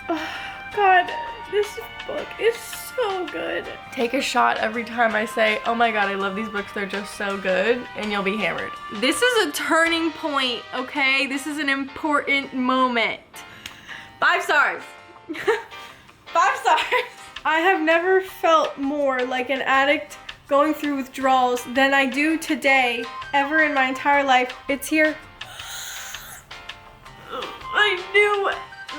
Oh, God, this book is so good. Take a shot every time I say, oh my God, I love these books, they're just so good, and you'll be hammered. This is a turning point, okay? This is an important moment. 5 stars. 5 stars. I have never felt more like an addict going through withdrawals than I do today, ever in my entire life. It's here. I knew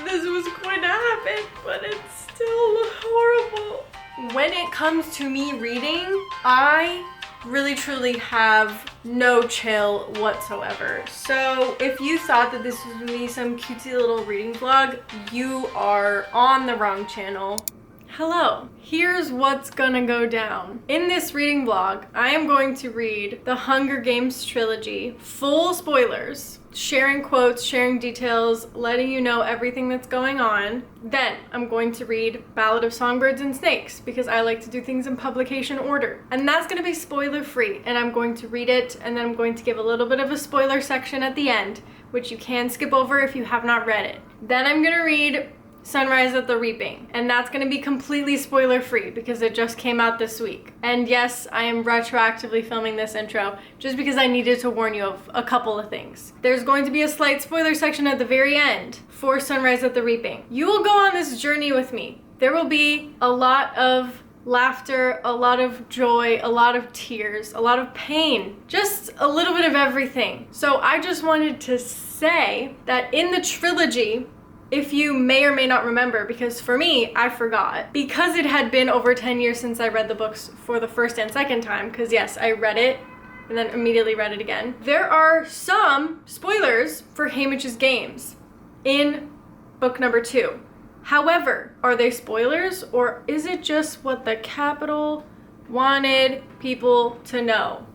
this was going to happen, but it's still horrible. When it comes to me reading, I really truly have no chill whatsoever. So if you thought that this was gonna be some cutesy little reading vlog, you are on the wrong channel. Hello, here's what's gonna go down. In this reading vlog, I am going to read the Hunger Games trilogy, full spoilers, sharing quotes, sharing details, letting you know everything that's going on. Then I'm going to read Ballad of Songbirds and Snakes because I like to do things in publication order. And that's gonna be spoiler free, and I'm going to read it, and then I'm going to give a little bit of a spoiler section at the end, which you can skip over if you have not read it. Then I'm gonna read Sunrise at the Reaping, and that's gonna be completely spoiler free because it just came out this week. And yes, I am retroactively filming this intro just because I needed to warn you of a couple of things. There's going to be a slight spoiler section at the very end for Sunrise at the Reaping. You will go on this journey with me. There will be a lot of laughter, a lot of joy, a lot of tears, a lot of pain, just a little bit of everything. So I just wanted to say that in the trilogy, if you may or may not remember, because for me, I forgot, because it had been over 10 years since I read the books for the first and second time, because yes, I read it and then immediately read it again. There are some spoilers for Haymitch's games in book number 2. However, are they spoilers, or is it just what the Capitol wanted people to know?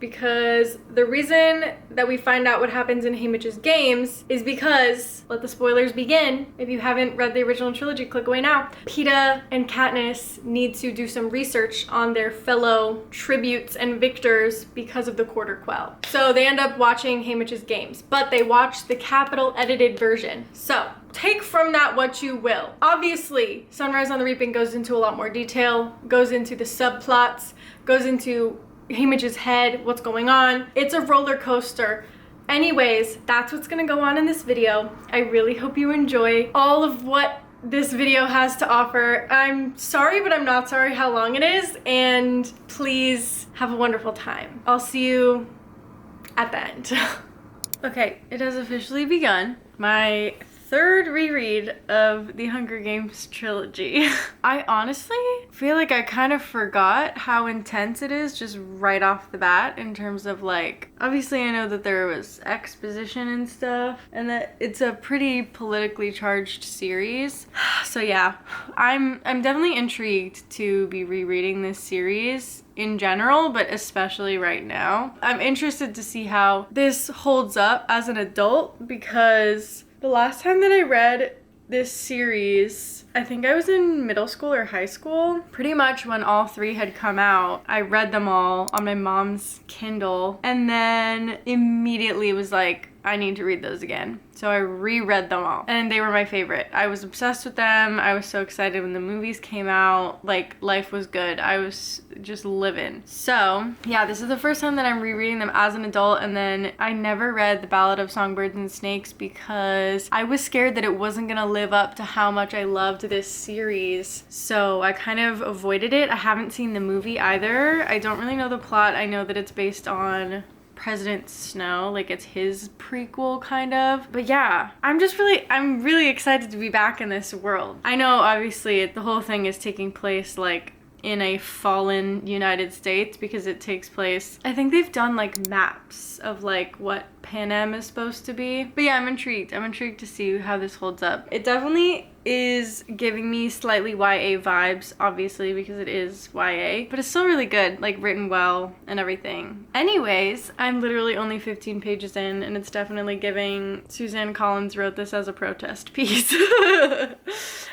Because the reason that we find out what happens in Haymitch's games is because, let the spoilers begin, if you haven't read the original trilogy, click away now. Peeta and Katniss need to do some research on their fellow tributes and victors because of the Quarter Quell. So they end up watching Haymitch's games, but they watch the Capitol edited version. So take from that what you will. Obviously, Sunrise on the Reaping goes into a lot more detail, goes into the subplots, goes into Haymitch's head, what's going on. It's a roller coaster. Anyways, that's what's gonna go on in this video. I really hope you enjoy all of what this video has to offer. I'm sorry, but I'm not sorry how long it is, and please have a wonderful time. I'll see you at the end. Okay, it has officially begun. My third reread of the Hunger Games trilogy. I honestly feel like I kind of forgot how intense it is just right off the bat in terms of like, obviously I know that there was exposition and stuff and that it's a pretty politically charged series. So yeah, I'm definitely intrigued to be rereading this series in general, but especially right now. I'm interested to see how this holds up as an adult because the last time that I read this series, I think I was in middle school or high school. Pretty much when all 3 had come out, I read them all on my mom's Kindle and then immediately was like, I need to read those again. So I reread them all and they were my favorite. I was obsessed with them. I was so excited when the movies came out. Like, life was good. I was just living. So yeah, this is the first time that I'm rereading them as an adult, and then I never read the Ballad of Songbirds and Snakes because I was scared that it wasn't gonna live up to how much I loved this series. So I kind of avoided it. I haven't seen the movie either. I don't really know the plot. I know that it's based on President Snow, like it's his prequel kind of. But yeah, I'm really excited to be back in this world. I know obviously the whole thing is taking place like in a fallen United States because it takes place, I think they've done like maps of like what Panem is supposed to be. But yeah, I'm intrigued to see how this holds up. It definitely is giving me slightly YA vibes, obviously, because it is YA, but it's still really good, like written well and everything. Anyways, I'm literally only 15 pages in and it's definitely giving Suzanne Collins wrote this as a protest piece.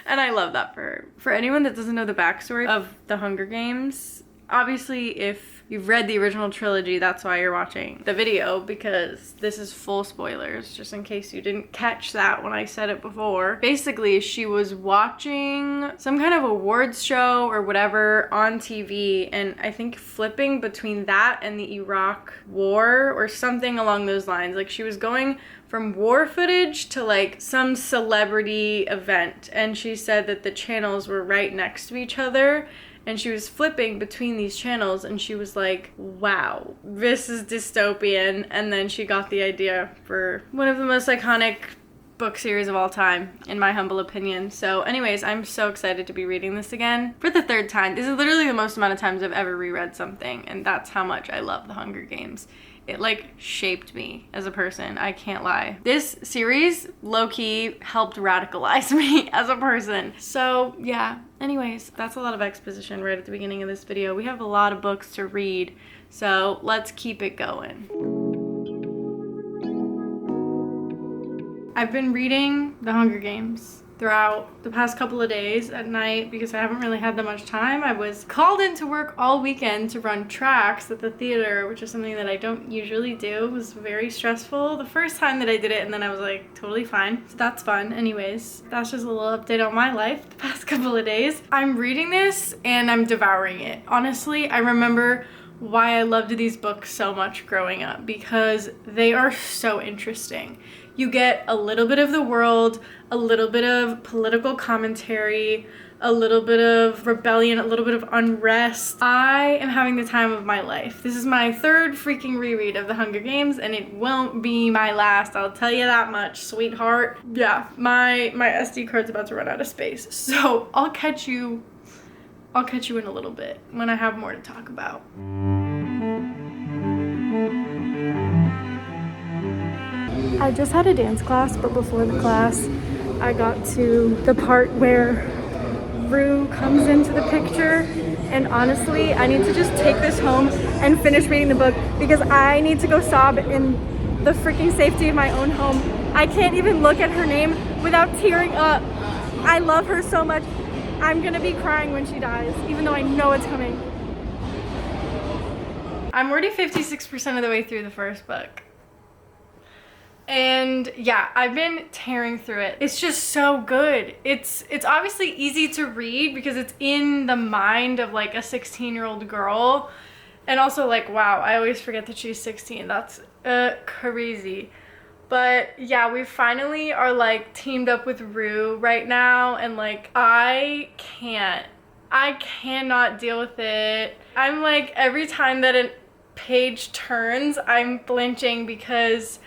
And I love that for her. For anyone that doesn't know the backstory of the Hunger Games, obviously if you've read the original trilogy, that's why you're watching the video, because this is full spoilers, just in case you didn't catch that when I said it before. Basically, she was watching some kind of awards show or whatever on TV, and I think flipping between that and the Iraq war or something along those lines. Like, she was going from war footage to like some celebrity event, and she said that the channels were right next to each other, and she was flipping between these channels, and she was like, wow, this is dystopian. And then she got the idea for one of the most iconic book series of all time, in my humble opinion. So anyways, I'm so excited to be reading this again for the third time. This is literally the most amount of times I've ever reread something, and that's how much I love The Hunger Games. It like shaped me as a person, I can't lie. This series low-key helped radicalize me as a person. So yeah, anyways, that's a lot of exposition right at the beginning of this video. We have a lot of books to read, so let's keep it going. I've been reading The Hunger Games throughout the past couple of days at night because I haven't really had that much time. I was called into work all weekend to run tracks at the theater, which is something that I don't usually do. It was very stressful the first time that I did it, and then I was like totally fine. So that's fun. Anyways, that's just a little update on my life the past couple of days. I'm reading this and I'm devouring it. Honestly, I remember why I loved these books so much growing up, because they are so interesting. You get a little bit of the world, a little bit of political commentary, a little bit of rebellion, a little bit of unrest. I am having the time of my life. This is my third freaking reread of The Hunger Games, and it won't be my last, I'll tell you that much, sweetheart. Yeah, my SD card's about to run out of space. So I'll catch you in a little bit when I have more to talk about. I just had a dance class, but before the class, I got to the part where Rue comes into the picture, and honestly, I need to just take this home and finish reading the book because I need to go sob in the freaking safety of my own home. I can't even look at her name without tearing up. I love her so much. I'm gonna be crying when she dies, even though I know it's coming. I'm already 56% of the way through the first book. And yeah, I've been tearing through it. It's just so good. It's obviously easy to read because it's in the mind of like a 16-year-old girl. And also like, wow, I always forget that she's 16. That's crazy. But yeah, we finally are like teamed up with Rue right now, and like I cannot deal with it. I'm like, every time that a page turns, I'm flinching because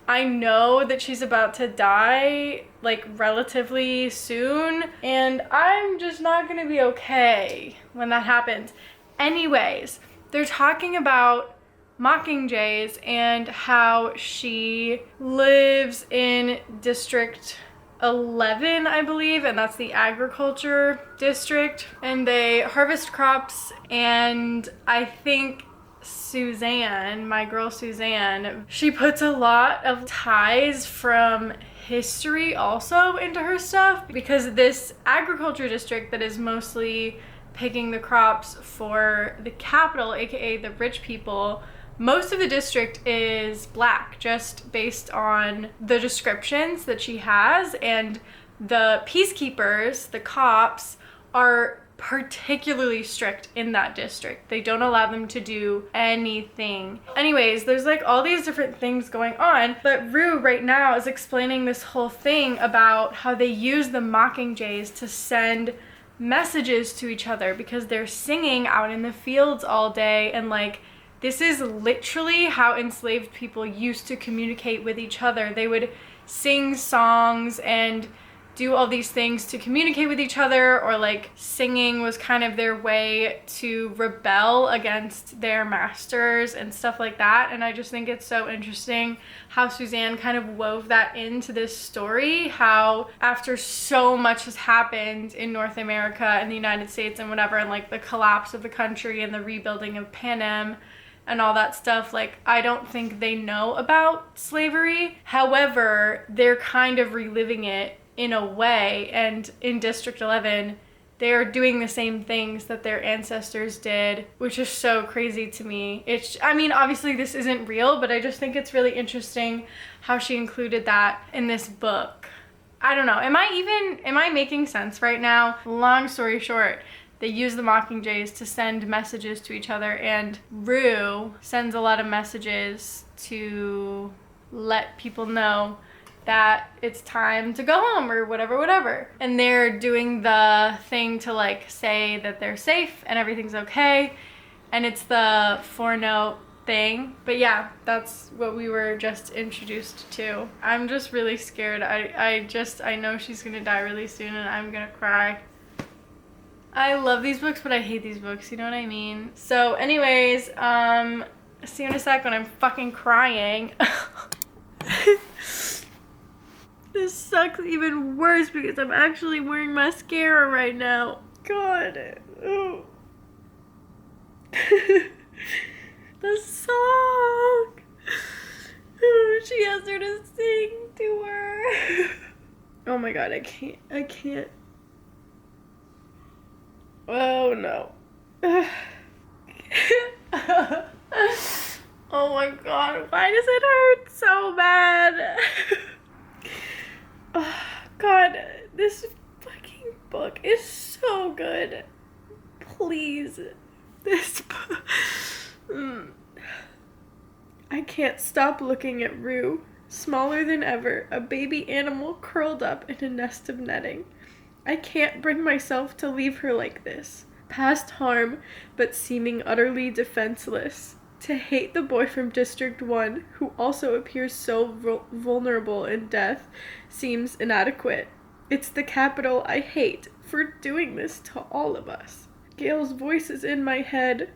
I know that she's about to die like relatively soon, and I'm just not gonna be okay when that happens. Anyways, they're talking about mockingjays and how she lives in District 11, I believe, and that's the agriculture district, and they harvest crops. And I think Suzanne, my girl Suzanne, she puts a lot of ties from history also into her stuff, because this agriculture district that is mostly picking the crops for the capital, aka the rich people, most of the district is black, just based on the descriptions that she has, and the peacekeepers, the cops, are particularly strict in that district. They don't allow them to do anything. Anyways, there's like all these different things going on, but Rue right now is explaining this whole thing about how they use the mockingjays to send messages to each other because they're singing out in the fields all day, and like this is literally how enslaved people used to communicate with each other. They would sing songs and do all these things to communicate with each other, or like singing was kind of their way to rebel against their masters and stuff like that. And I just think it's so interesting how Suzanne kind of wove that into this story, how after so much has happened in North America and the United States and whatever, and like the collapse of the country and the rebuilding of Panem and all that stuff, like I don't think they know about slavery. However, they're kind of reliving it in a way, and in District 11 they're doing the same things that their ancestors did, which is so crazy to me. I mean, obviously this isn't real, but I just think it's really interesting how she included that in this book. I don't know, am I making sense right now? Long story short, they use the mockingjays to send messages to each other, and Rue sends a lot of messages to let people know that it's time to go home or whatever. And they're doing the thing to like say that they're safe and everything's okay. And it's the 4-note thing. But yeah, that's what we were just introduced to. I'm just really scared. I know she's gonna die really soon and I'm gonna cry. I love these books, but I hate these books, you know what I mean? So anyways, see you in a sec when I'm fucking crying. This sucks even worse because I'm actually wearing mascara right now. God. Oh. The song. Oh, she asked her to sing to her. Oh my god, I can't. Oh no. Oh my god, why does it hurt so bad? Oh god, this fucking book is so good. Please. This book. I can't stop looking at Rue, smaller than ever, a baby animal curled up in a nest of netting. I can't bring myself to leave her like this, past harm, but seeming utterly defenseless. To hate the boy from District 1, who also appears so vulnerable in death, seems inadequate. It's the capital I hate for doing this to all of us. Gale's voice is in my head.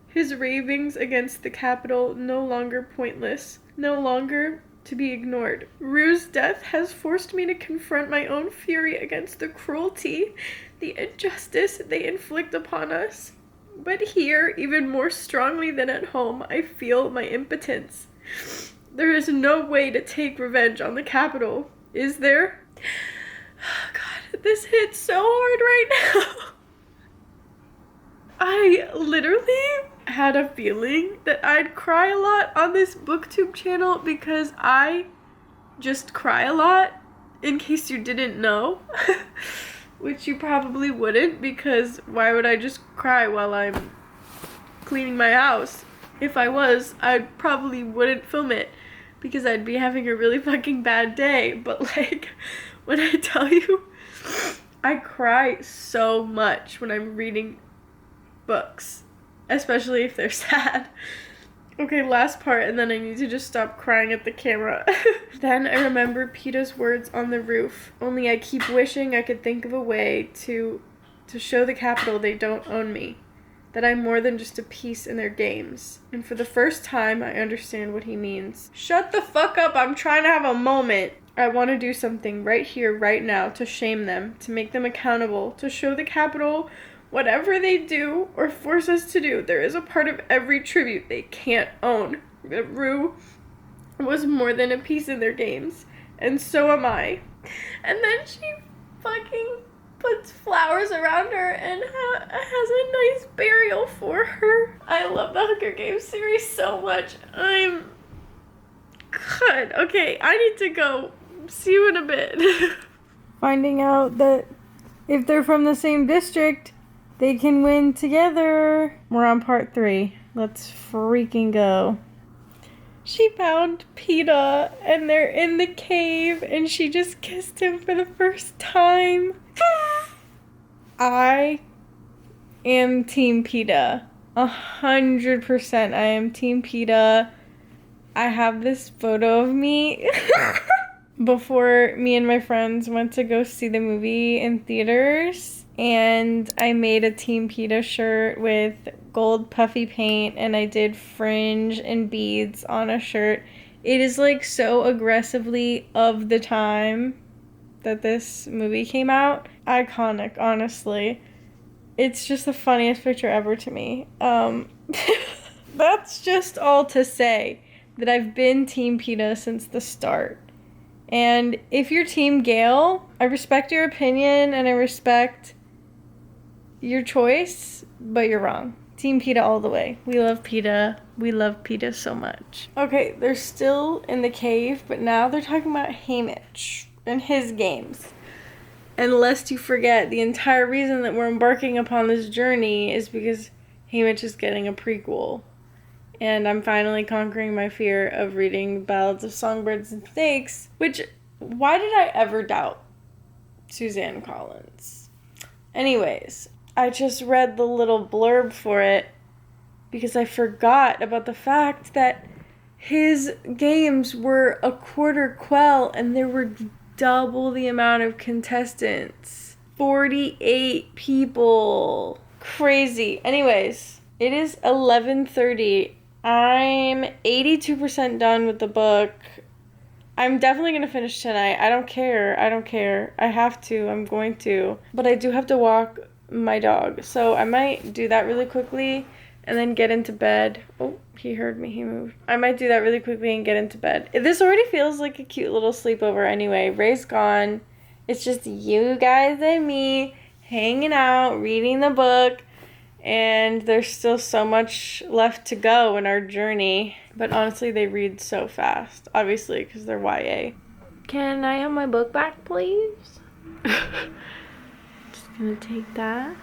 His ravings against the capital no longer pointless, no longer to be ignored. Rue's death has forced me to confront my own fury against the cruelty, the injustice they inflict upon us. But here, even more strongly than at home, I feel my impotence. There is no way to take revenge on the capital, is there? Oh god, this hits so hard right now. I literally had a feeling that I'd cry a lot on this booktube channel because I just cry a lot, in case you didn't know. Which you probably wouldn't, because why would I just cry while I'm cleaning my house? If I was, I probably wouldn't film it because I'd be having a really fucking bad day. But like, when I tell you, I cry so much when I'm reading books, especially if they're sad. Okay, last part, and then I need to just stop crying at the camera. Then I remember Peeta's words on the roof. Only I keep wishing I could think of a way to show the capital they don't own me. That I'm more than just a piece in their games. And for the first time, I understand what he means. Shut the fuck up, I'm trying to have a moment. I want to do something right here, right now, to shame them, to make them accountable, to show the capital whatever they do or force us to do, there is a part of every tribute they can't own. That Rue was more than a piece in their games, and so am I. And then she fucking puts flowers around her and has a nice burial for her. I love the Hunger Games series so much. God, okay, I need to go. See you in a bit. Finding out that if they're from the same district, they can win together. We're on part 3. Let's freaking go. She found Peeta and they're in the cave and she just kissed him for the first time. I am Team Peeta. 100% I am Team Peeta. I have this photo of me before me and my friends went to go see the movie in theaters. And I made a Team Peeta shirt with gold puffy paint and I did fringe and beads on a shirt. It is like so aggressively of the time that this movie came out. Iconic, honestly. It's just the funniest picture ever to me. That's just all to say that I've been Team Peeta since the start. And if you're Team Gale, I respect your opinion and I respect your choice, but you're wrong. Team PETA all the way. We love PETA. We love PETA so much. Okay, they're still in the cave, but now they're talking about haymitch and his games. And lest you forget, the entire reason that we're embarking upon this journey is because haymitch is getting a prequel. And I'm finally conquering my fear of reading Ballads of Songbirds and Snakes, which, why did I ever doubt Suzanne Collins? Anyways, I just read the little blurb for it because I forgot about the fact that his games were a quarter quell and there were double the amount of contestants. 48 people. Crazy. Anyways, it is 11:30. I'm 82% done with the book. I'm definitely going to finish tonight. I don't care. I have to. I'm going to. But I do have to walk my dog. So I might do that really quickly and then get into bed. Oh, he heard me. He moved. I might do that really quickly and get into bed. This already feels like a cute little sleepover anyway. Ray's gone. It's just you guys and me hanging out, reading the book. And there's still so much left to go in our journey. But honestly, they read so fast. Obviously, because they're YA. Can I have my book back, please? Just gonna take that.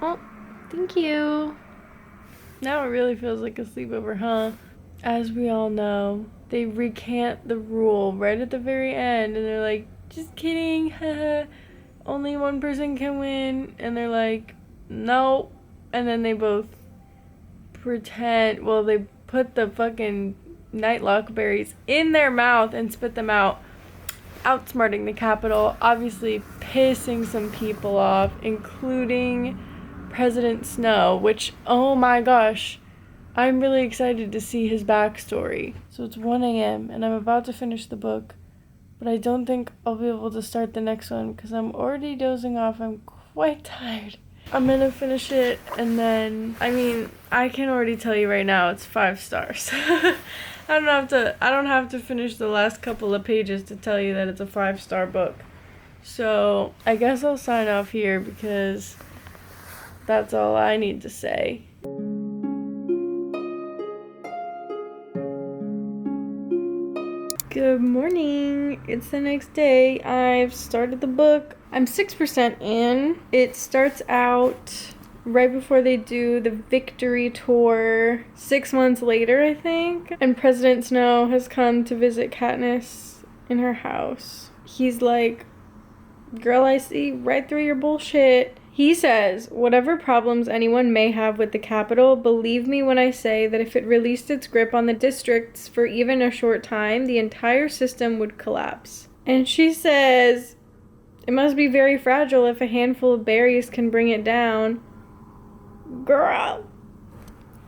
Oh, thank you. Now it really feels like a sleepover, huh? As we all know, they recant the rule right at the very end. And they're like, just kidding, haha. Only one person can win. And they're like, no. And then they both pretend, well, they put the fucking nightlock berries in their mouth and spit them out, outsmarting the Capitol, obviously pissing some people off, including President Snow, which, oh my gosh, I'm really excited to see his backstory. So it's 1 a.m. and I'm about to finish the book, but I don't think I'll be able to start the next one because I'm already dozing off. I'm quite tired. I'm gonna finish it, and then, I can already tell you right now it's 5 stars. I don't have to finish the last couple of pages to tell you that it's a 5-star book. So I guess I'll sign off here because that's all I need to say. Good morning. It's the next day. I've started the book. I'm 6% in. It starts out right before they do the victory tour 6 months later, I think. And President Snow has come to visit Katniss in her house. He's like, girl, I see right through your bullshit. He says, whatever problems anyone may have with the Capitol, believe me when I say that if it released its grip on the districts for even a short time, the entire system would collapse. And she says, it must be very fragile if a handful of berries can bring it down. Girl.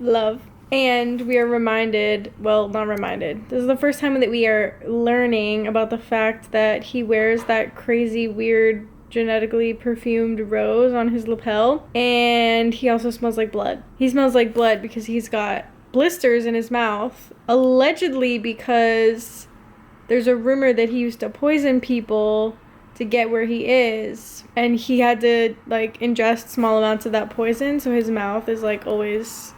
Love. And we are reminded, well, not reminded. This is the first time that we are learning about the fact that he wears that crazy, weird, genetically perfumed rose on his lapel, and he also smells like blood. He smells like blood because he's got blisters in his mouth, allegedly because there's a rumor that he used to poison people to get where he is, and he had to ingest small amounts of that poison, so his mouth is always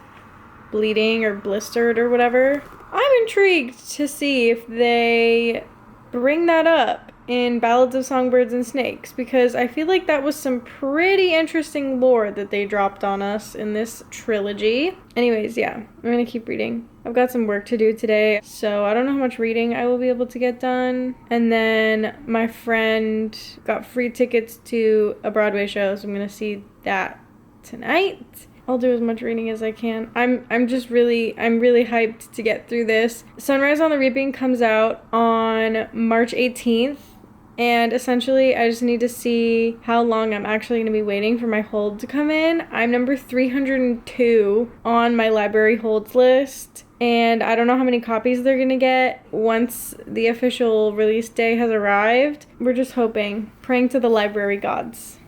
bleeding or blistered or whatever. I'm intrigued to see if they bring that up in Ballads of Songbirds and Snakes, because I feel like that was some pretty interesting lore that they dropped on us in this trilogy. Anyways, yeah, I'm gonna keep reading. I've got some work to do today, so I don't know how much reading I will be able to get done. And then my friend got free tickets to a Broadway show, so I'm gonna see that tonight. I'll do as much reading as I can. I'm really hyped to get through this. Sunrise on the Reaping comes out on March 18th. And essentially, I just need to see how long I'm actually going to be waiting for my hold to come in. I'm number 302 on my library holds list. And I don't know how many copies they're going to get once the official release day has arrived. We're just hoping, praying to the library gods.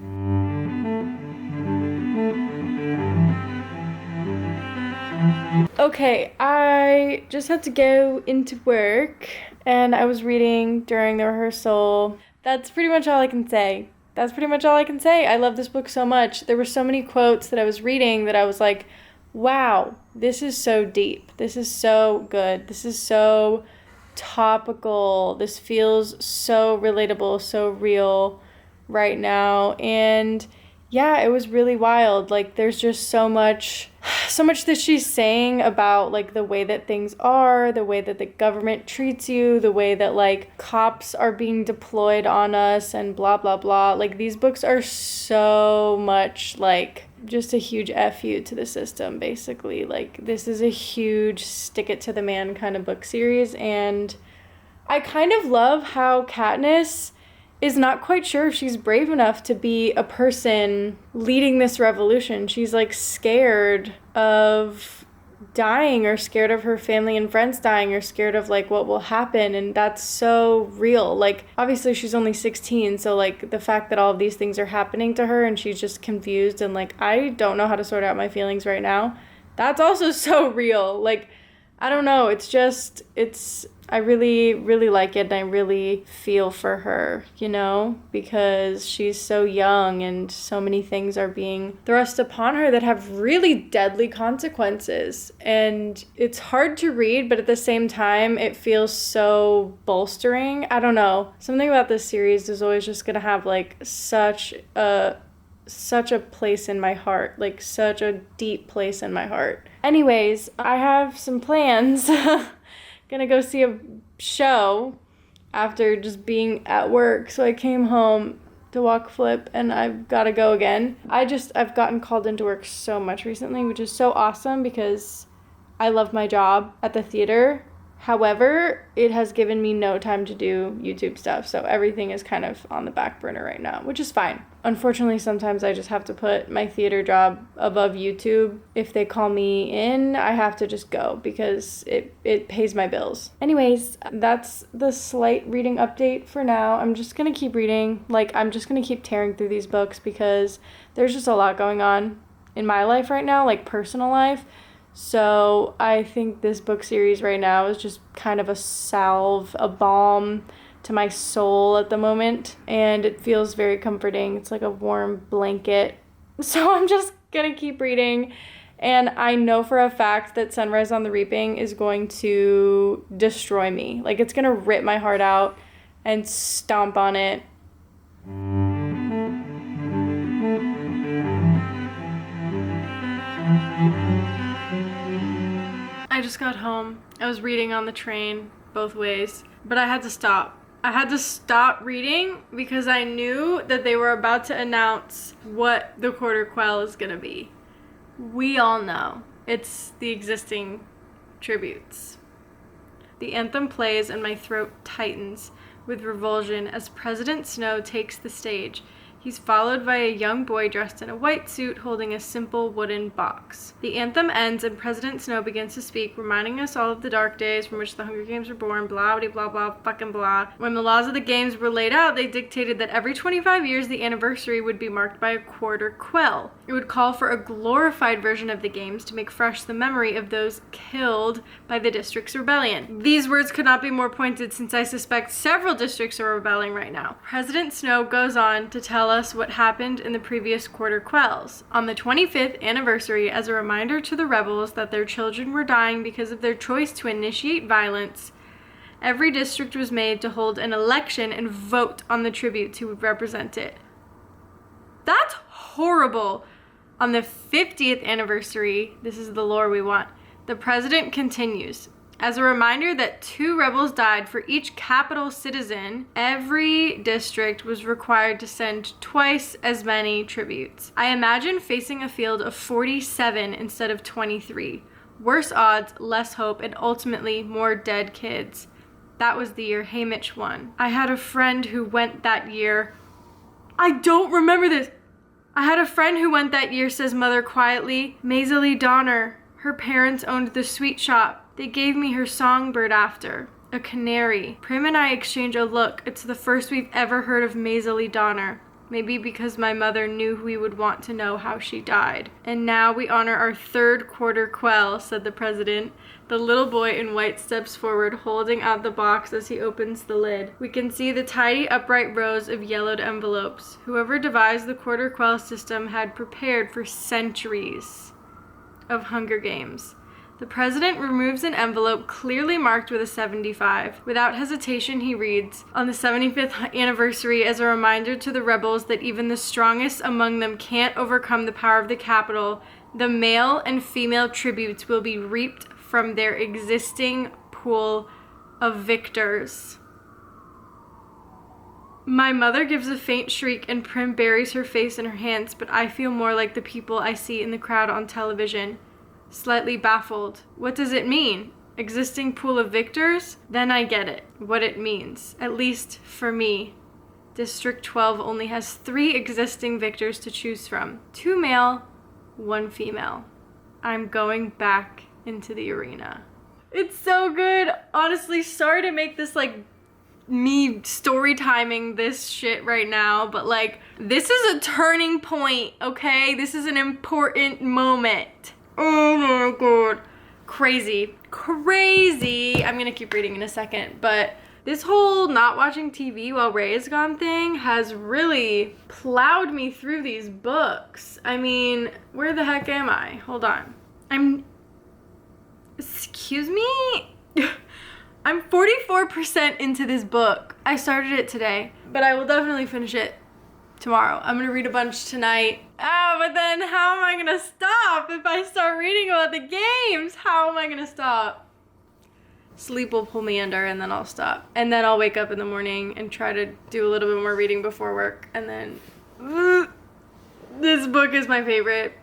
Okay, I just had to go into work and I was reading during the rehearsal. That's pretty much all I can say. that's pretty much all I can say. I love this book so much. There were so many quotes that I was reading that I was like, wow, this is so deep. This is so good. This is so topical. This feels so relatable, so real right now. And yeah, it was really wild. Like, there's just so much that she's saying about, like, the way that things are, the way that the government treats you, the way that, like, cops are being deployed on us and blah, blah, blah. Like, these books are so much, like, just a huge F you to the system, basically. Like, this is a huge stick it to the man kind of book series. And I kind of love how Katniss is not quite sure if she's brave enough to be a person leading this revolution. She's, like, scared of dying, or scared of her family and friends dying, or scared of, like, what will happen. And that's so real. Like, obviously she's only 16, so, like, the fact that all of these things are happening to her and she's just confused and, like, I don't know how to sort out my feelings right now, that's also so real. Like, I don't know, I really, really like it, and I really feel for her, you know, because she's so young and so many things are being thrust upon her that have really deadly consequences. And it's hard to read, but at the same time, it feels so bolstering. I don't know. Something about this series is always just going to have, like, such a place in my heart, like, such a deep place in my heart. Anyways, I have some plans. Gonna go see a show after just being at work. So I came home to walk flip and I've gotta go again. I've gotten called into work so much recently, which is so awesome because I love my job at the theater. However, it has given me no time to do YouTube stuff, so everything is kind of on the back burner right now, which is fine. Unfortunately, sometimes I just have to put my theater job above YouTube. If they call me in, I have to just go because it pays my bills. Anyways, that's the slight reading update for now. I'm just gonna keep reading. Like, I'm just gonna keep tearing through these books because there's just a lot going on in my life right now, like personal life. So I think this book series right now is just kind of a salve, a balm to my soul at the moment, and it feels very comforting. It's like a warm blanket. So I'm just gonna keep reading, and I know for a fact that Sunrise on the Reaping is going to destroy me. Like, it's gonna rip my heart out and stomp on it. I just got home. I was reading on the train both ways, but I had to stop. I had to stop reading because I knew that they were about to announce what the quarter quell is gonna be. We all know. It's the existing tributes. The anthem plays and my throat tightens with revulsion as President Snow takes the stage. He's followed by a young boy dressed in a white suit holding a simple wooden box. The anthem ends and President Snow begins to speak, reminding us all of the dark days from which the Hunger Games were born, blah, blah, blah, blah, fucking blah. When the laws of the games were laid out, they dictated that every 25 years the anniversary would be marked by a quarter quell. It would call for a glorified version of the games to make fresh the memory of those killed by the district's rebellion. These words could not be more pointed since I suspect several districts are rebelling right now. President Snow goes on to tell us what happened in the previous quarter quells. On the 25th anniversary, as a reminder to the rebels that their children were dying because of their choice to initiate violence, every district was made to hold an election and vote on the tributes who would represent it. That's horrible. On the 50th anniversary, this is the lore we want, the president continues. As a reminder that 2 rebels died for each capital citizen, every district was required to send twice as many tributes. I imagine facing a field of 47 instead of 23. Worse odds, less hope, and ultimately more dead kids. That was the year haymitch won. I had a friend who went that year. I don't remember this. I had a friend who went that year, says Mother quietly. Maisie Donner. Her parents owned the sweet shop. They gave me her songbird after, a canary. Prim and I exchange a look. It's the first we've ever heard of Maisie Donner. Maybe because my mother knew we would want to know how she died. And now we honor our third quarter quell, said the president. The little boy in white steps forward, holding out the box as he opens the lid. We can see the tidy upright rows of yellowed envelopes. Whoever devised the quarter quell system had prepared for centuries of Hunger Games. The president removes an envelope clearly marked with a 75. Without hesitation, he reads, "On the 75th anniversary, as a reminder to the rebels that even the strongest among them can't overcome the power of the Capitol, the male and female tributes will be reaped from their existing pool of victors." My mother gives a faint shriek and Prim buries her face in her hands, but I feel more like the people I see in the crowd on television. Slightly baffled. What does it mean? Existing pool of victors? Then I get it. What it means. At least for me. District 12 only has 3 existing victors to choose from. 2 male, 1 female. I'm going back into the arena. It's so good. Honestly, sorry to make this like me story timing this shit right now, but like this is a turning point, okay? This is an important moment. Oh my god. Crazy. Crazy. I'm gonna keep reading in a second, but this whole not watching TV while Ray is gone thing has really plowed me through these books. I mean, where the heck am I? Hold on. Excuse me? I'm 44% into this book. I started it today, but I will definitely finish it tomorrow. I'm gonna read a bunch tonight. But then how am I gonna stop if I start reading about the games? How am I gonna stop? Sleep will pull me under and then I'll stop. And then I'll wake up in the morning and try to do a little bit more reading before work. And then, this book is my favorite.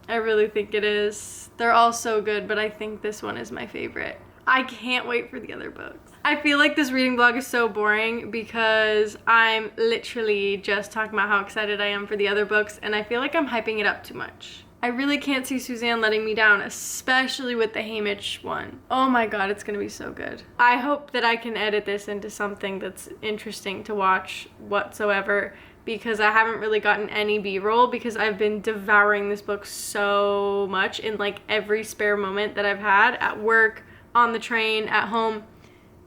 I really think it is. They're all so good, but I think this one is my favorite. I can't wait for the other books. I feel like this reading vlog is so boring because I'm literally just talking about how excited I am for the other books, and I feel like I'm hyping it up too much. I really can't see Suzanne letting me down, especially with the haymitch one. Oh my god, it's gonna be so good. I hope that I can edit this into something that's interesting to watch whatsoever, because I haven't really gotten any B-roll because I've been devouring this book so much in like every spare moment that I've had at work, on the train, at home,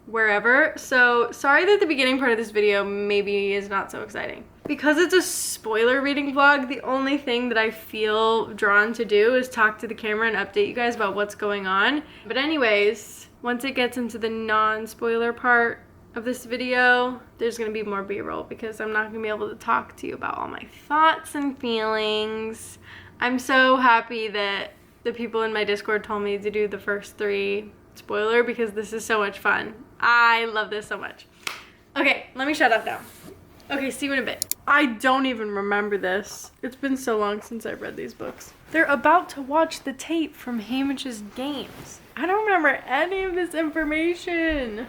wherever. So sorry that the beginning part of this video maybe is not so exciting. Because it's a spoiler reading vlog, the only thing that I feel drawn to do is talk to the camera and update you guys about what's going on. But anyways, once it gets into the non-spoiler part of this video, there's gonna be more B-roll because I'm not gonna be able to talk to you about all my thoughts and feelings. I'm so happy that the people in my Discord told me to do the first 3 spoiler because this is so much fun. I love this so much. Okay, let me shut up now. Okay, see you in a bit. I don't even remember this. It's been so long since I've read these books. They're about to watch the tape from Haymitch's games. I don't remember any of this information.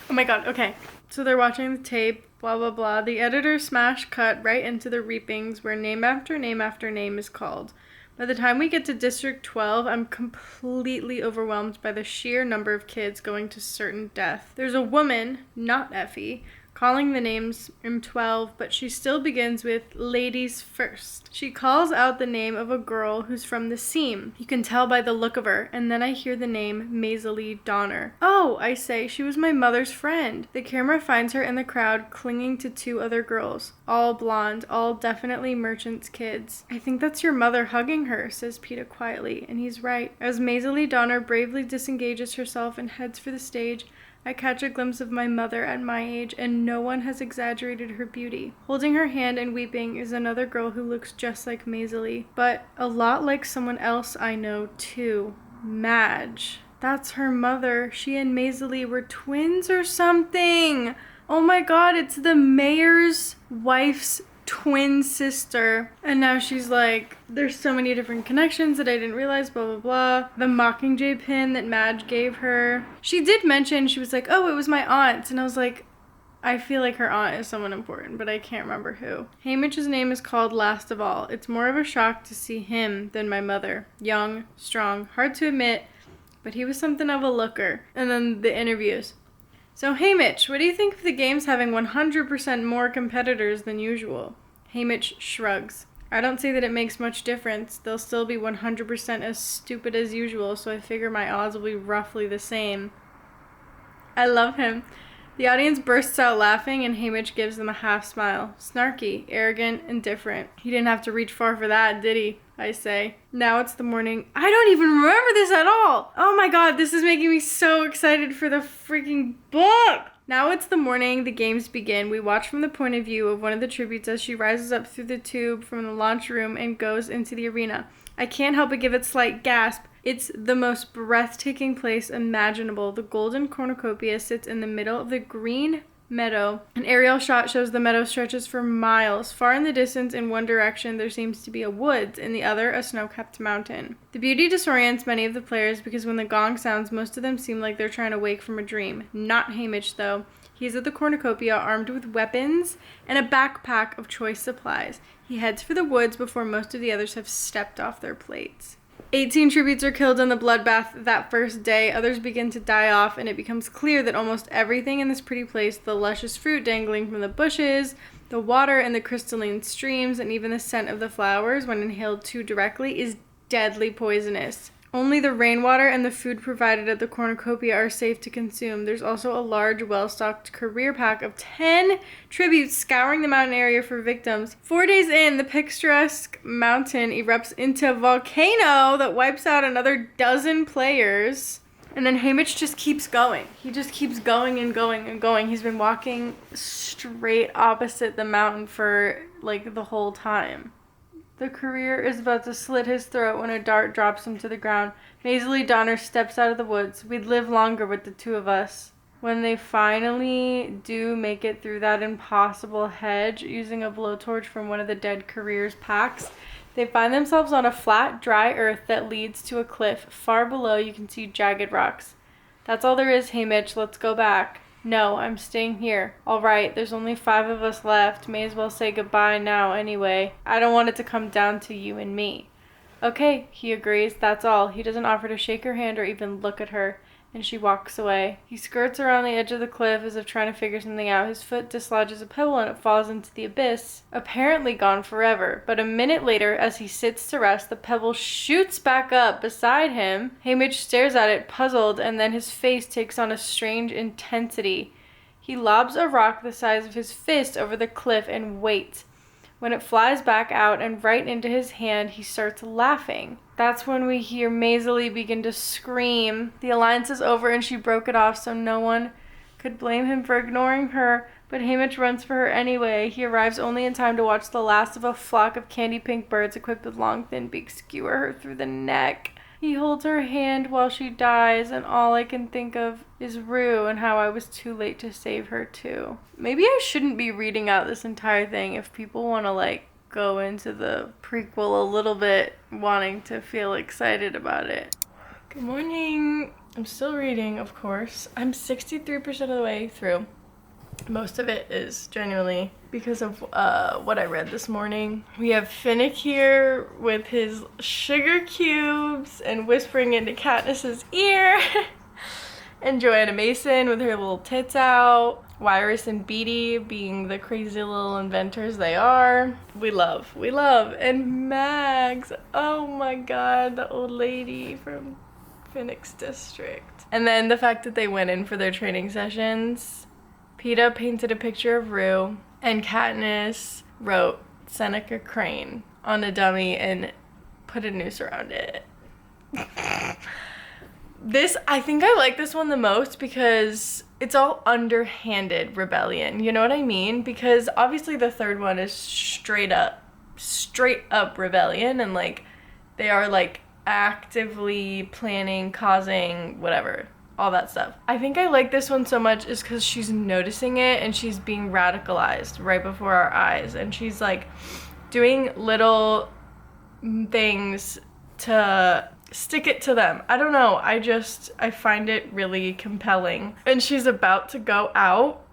Oh my god, okay. So they're watching the tape, blah blah blah. The editor smash cut right into the reapings where name after name after name is called. By the time we get to District 12, I'm completely overwhelmed by the sheer number of kids going to certain death. There's a woman, not Effie, calling the names M12, but she still begins with ladies first. She calls out the name of a girl who's from the seam. You can tell by the look of her, and then I hear the name Maisie Donner. Oh, I say, she was my mother's friend. The camera finds her in the crowd clinging to 2 other girls, all blonde, all definitely merchants' kids. I think that's your mother hugging her, says Peeta quietly, and he's right. As Maisie Donner bravely disengages herself and heads for the stage, I catch a glimpse of my mother at my age, and no one has exaggerated her beauty. Holding her hand and weeping is another girl who looks just like Maisie, but a lot like someone else I know too. Madge. That's her mother. She and Maisie were twins or something. Oh my god, it's the mayor's wife's twin sister. And now she's like, there's so many different connections that I didn't realize, blah blah blah. The mockingjay pin that Madge gave her. She did mention, she was like, oh, it was my aunt's. And I was like, I feel like her aunt is someone important, but I can't remember who. Haymitch's name is called last of all. It's more of a shock to see him than my mother. Young, strong, hard to admit, but he was something of a looker. And then the interviews. So Haymitch, what do you think of the games having 100% more competitors than usual? Haymitch shrugs. I don't see that it makes much difference. They'll still be 100% as stupid as usual, so I figure my odds will be roughly the same. I love him. The audience bursts out laughing, and Haymitch gives them a half smile. Snarky, arrogant, indifferent. He didn't have to reach far for that, did he? I say. Now it's the morning. I don't even remember this at all! Oh my god, this is making me so excited for the freaking book! Now it's the morning, the games begin. We watch from the point of view of one of the tributes as she rises up through the tube from the launch room and goes into the arena. I can't help but give a slight gasp. It's the most breathtaking place imaginable. The golden cornucopia sits in the middle of the green meadow. An aerial shot shows the meadow stretches for miles. Far in the distance, in one direction, there seems to be a woods, in the other, a snow-capped mountain. The beauty disorients many of the players because when the gong sounds, most of them seem like they're trying to wake from a dream. Not Haymitch, though. He's at the cornucopia, armed with weapons and a backpack of choice supplies. He heads for the woods before most of the others have stepped off their plates. 18 tributes are killed in the bloodbath that first day. Others begin to die off, and it becomes clear that almost everything in this pretty place, the luscious fruit dangling from the bushes, the water and the crystalline streams, and even the scent of the flowers, when inhaled too directly, is deadly poisonous. Only the rainwater and the food provided at the cornucopia are safe to consume. There's also a large, well-stocked career pack of 10 tributes scouring the mountain area for victims. 4 days in, the picturesque mountain erupts into a volcano that wipes out another dozen players. And then Haymitch just keeps going. He just keeps going and going and going. He's been walking straight opposite the mountain for, like, the whole time. The career is about to slit his throat when a dart drops him to the ground. Mazily Donner steps out of the woods. We'd live longer with the two of us. When they finally do make it through that impossible hedge, using a blowtorch from one of the dead career's packs, they find themselves on a flat, dry earth that leads to a cliff. Far below, you can see jagged rocks. That's all there is, Haymitch. Let's go back. No, I'm staying here. All right, there's only 5 of us left. May as well say goodbye now anyway. I don't want it to come down to you and me. Okay, he agrees. That's all. He doesn't offer to shake her hand or even look at her, and she walks away. He skirts around the edge of the cliff as if trying to figure something out. His foot dislodges a pebble and it falls into the abyss, apparently gone forever. But a minute later, as he sits to rest, the pebble shoots back up beside him. Haymitch stares at it, puzzled, and then his face takes on a strange intensity. He lobs a rock the size of his fist over the cliff and waits. When it flies back out and right into his hand, he starts laughing. That's when we hear Mazily begin to scream. The alliance is over and she broke it off, so no one could blame him for ignoring her. But Haymitch runs for her anyway. He arrives only in time to watch the last of a flock of candy pink birds equipped with long thin beaks skewer her through the neck. He holds her hand while she dies, and all I can think of is Rue and how I was too late to save her too. Maybe I shouldn't be reading out this entire thing if people want to, like, go into the prequel a little bit, wanting to feel excited about it. Good morning. I'm still reading, of course. I'm 63% of the way through. Most of it is genuinely because of what I read this morning. We have Finnick here with his sugar cubes and whispering into Katniss's ear. And Joanna Mason with her little tits out. Wyrus and Beatty being the crazy little inventors they are. We love. And Mags, oh my god, the old lady from Phoenix District. And then the fact that they went in for their training sessions. Peeta painted a picture of Rue, and Katniss wrote Seneca Crane on a dummy and put a noose around it. I think I like this one the most because it's all underhanded rebellion, you know what I mean? Because obviously the third one is straight up rebellion, and like they are like actively planning, causing, whatever. All that stuff. I think I like this one so much is because she's noticing it and she's being radicalized right before our eyes, and she's like doing little things to stick it to them. I don't know, I find it really compelling. And she's about to go out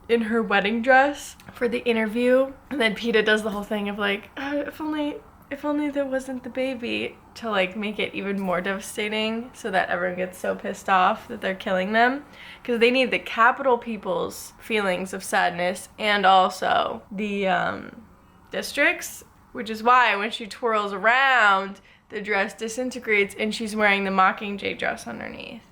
in her wedding dress for the interview, and then Peeta does the whole thing of like, if only there wasn't the baby, to like make it even more devastating so that everyone gets so pissed off that they're killing them, because they need the capital people's feelings of sadness and also the districts, which is why when she twirls around, the dress disintegrates and she's wearing the mockingjay dress underneath.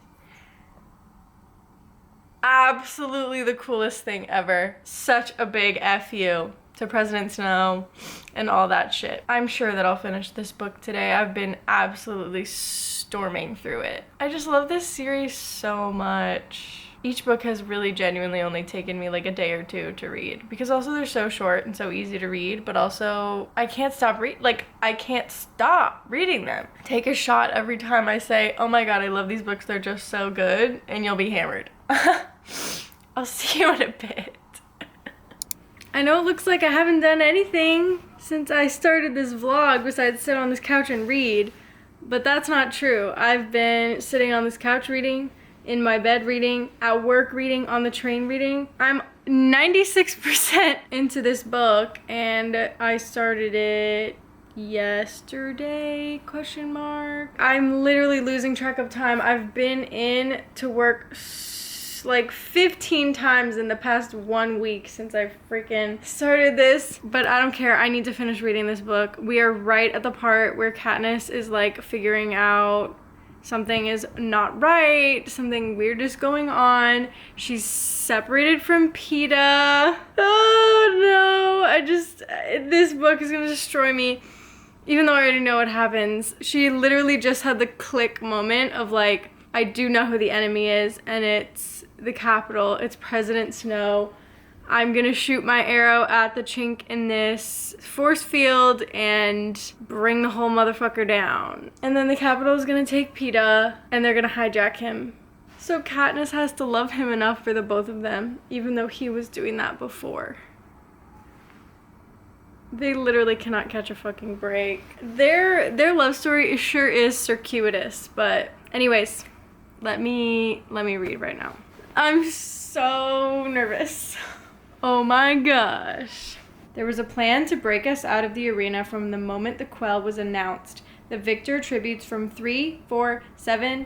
Absolutely the coolest thing ever. Such a big F you to President Snow and all that shit. I'm sure that I'll finish this book today. I've been absolutely storming through it. I just love this series so much. Each book has really genuinely only taken me like a day or two to read, because also they're so short and so easy to read, but also I can't stop reading them. Take a shot every time I say, oh my god, I love these books, they're just so good, and you'll be hammered. I'll see you in a bit. I know it looks like I haven't done anything since I started this vlog besides sit on this couch and read, but that's not true. I've been sitting on this couch reading, in my bed reading, at work reading, on the train reading. I'm 96% into this book, and I started it yesterday, ? I'm literally losing track of time. I've been in to work like 15 times in the past 1 week since I freaking started this, but I don't care. I need to finish reading this book. We are right at the part where Katniss is like figuring out something is not right, something weird is going on. She's separated from Peeta. Oh no, this book is gonna destroy me. Even though I already know what happens. She literally just had the click moment of like, I do know who the enemy is, and it's the Capitol, it's President Snow. I'm gonna shoot my arrow at the chink in this force field and bring the whole motherfucker down. And then the Capitol is gonna take Peeta and they're gonna hijack him. So Katniss has to love him enough for the both of them, even though he was doing that before. They literally cannot catch a fucking break. Their love story sure is circuitous, but anyways, let me read right now. I'm so nervous. Oh my gosh. There was a plan to break us out of the arena from the moment the quell was announced. The victor tributes from 3, 4, 6,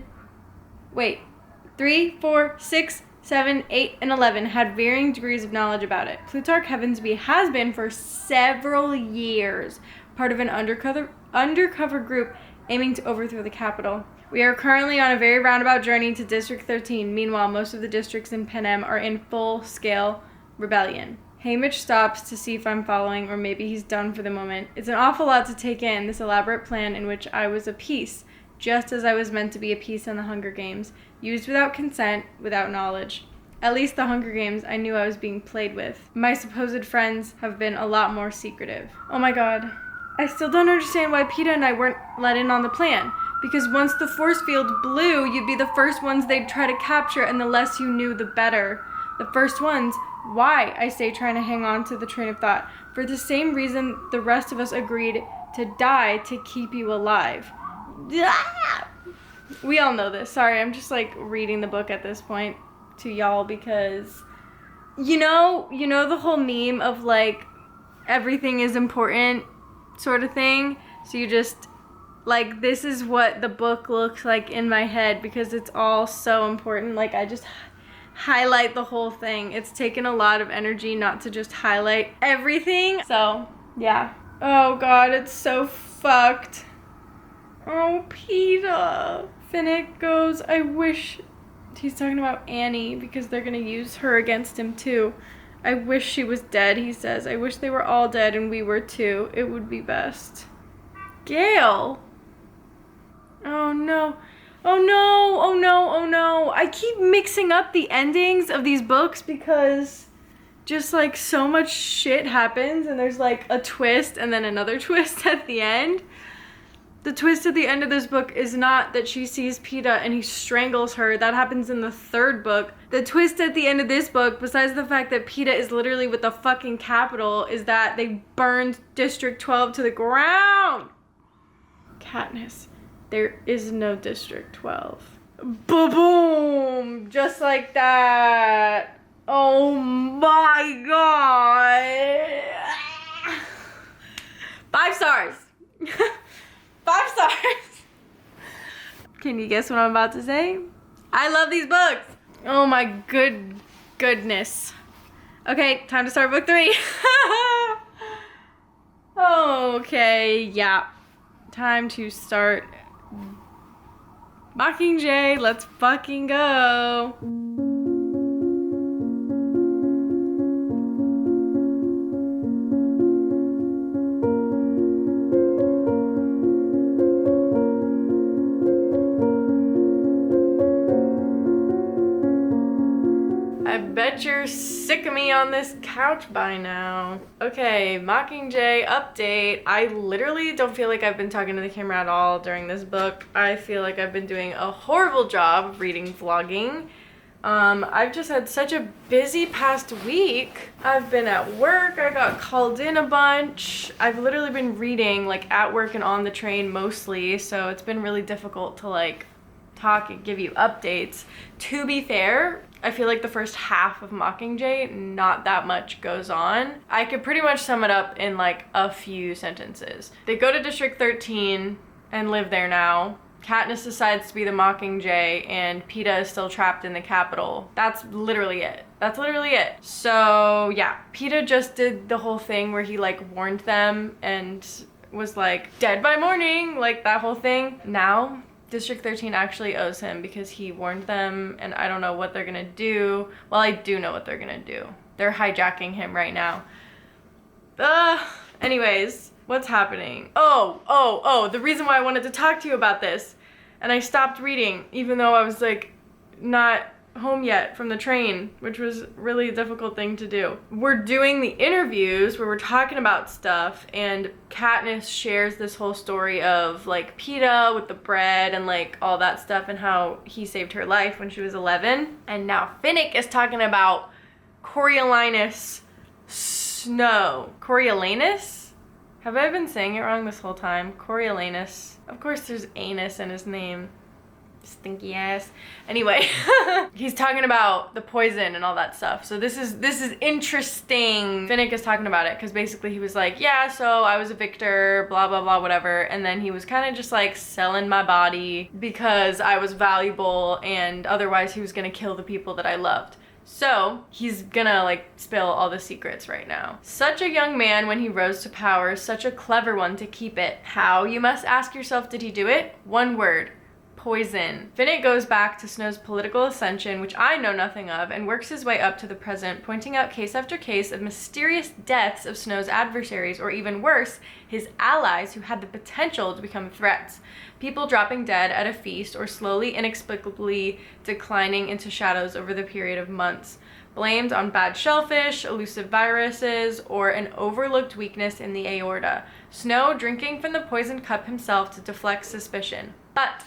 7, 8, and 11 had varying degrees of knowledge about it. Plutarch Heavensbee has been for several years part of an undercover group aiming to overthrow the Capitol. We are currently on a very roundabout journey to District 13. Meanwhile, most of the districts in Panem are in full-scale rebellion. Haymitch stops to see if I'm following, or maybe he's done for the moment. It's an awful lot to take in, this elaborate plan in which I was a piece, just as I was meant to be a piece in the Hunger Games, used without consent, without knowledge. At least the Hunger Games, I knew I was being played with. My supposed friends have been a lot more secretive. Oh my god. I still don't understand why Peeta and I weren't let in on the plan. Because once the force field blew, you'd be the first ones they'd try to capture, and the less you knew, the better. The first ones. Why? I say, trying to hang on to the train of thought. For the same reason the rest of us agreed to die to keep you alive. We all know this. Sorry, I'm just like reading the book at this point to y'all because you know the whole meme of like everything is important sort of thing. So you just like, this is what the book looks like in my head because it's all so important. Like I just highlight the whole thing. It's taken a lot of energy not to just highlight everything. So yeah. Oh god, it's so fucked. Oh, Peeta. Finnick goes, I wish, he's talking about Annie because they're gonna use her against him too. I wish she was dead, he says. I wish they were all dead and we were too. It would be best. Gale. Oh no. Oh no, oh no, oh no. I keep mixing up the endings of these books because just like so much shit happens and there's like a twist and then another twist at the end. The twist at the end of this book is not that she sees Peeta and he strangles her. That happens in the 3rd book. The twist at the end of this book, besides the fact that Peeta is literally with the fucking Capitol, is that they burned District 12 to the ground. Katniss. There is no District 12. Boom! Just like that. Oh my god. 5 stars. 5 stars. Can you guess what I'm about to say? I love these books. Oh my goodness. Okay, time to start book 3. Okay, yeah. Time to start Mockingjay. Let's fucking go. I bet you're sick of me on this couch by now. Okay, Mockingjay update. I literally don't feel like I've been talking to the camera at all during this book. I feel like I've been doing a horrible job of reading vlogging. I've just had such a busy past week. I've been at work, I got called in a bunch. I've literally been reading like at work and on the train mostly, so it's been really difficult to like talk and give you updates. To be fair, I feel like the first half of Mockingjay, not that much goes on. I could pretty much sum it up in like a few sentences. They go to District 13 and live there now. Katniss decides to be the Mockingjay and Peeta is still trapped in the Capitol. That's literally it. That's literally it. So yeah, Peeta just did the whole thing where he like warned them and was like, dead by morning, like that whole thing. Now, District 13 actually owes him because he warned them and I don't know what they're gonna do. Well, I do know what they're gonna do. They're hijacking him right now. Anyways, what's happening? Oh, the reason why I wanted to talk to you about this and I stopped reading even though I was like not home yet from the train, which was really a difficult thing to do. We're doing the interviews where we're talking about stuff and Katniss shares this whole story of like Peeta with the bread and like all that stuff and how he saved her life when she was 11. And now Finnick is talking about Coriolanus Snow. Coriolanus? Have I been saying it wrong this whole time? Coriolanus. Of course there's anus in his name. Stinky ass. Anyway, he's talking about the poison and all that stuff. So this is interesting. Finnick is talking about it because basically he was like, yeah, so I was a victor, blah, blah, blah, whatever. And then he was kind of just like selling my body because I was valuable and otherwise he was gonna kill the people that I loved. So he's gonna like spill all the secrets right now. Such a young man when he rose to power, such a clever one to keep it. How, you must ask yourself, did he do it? One word. Poison. Finnick goes back to Snow's political ascension, which I know nothing of, and works his way up to the present, pointing out case after case of mysterious deaths of Snow's adversaries, or even worse, his allies who had the potential to become threats. People dropping dead at a feast or slowly, inexplicably declining into shadows over the period of months. Blamed on bad shellfish, elusive viruses, or an overlooked weakness in the aorta. Snow drinking from the poisoned cup himself to deflect suspicion. But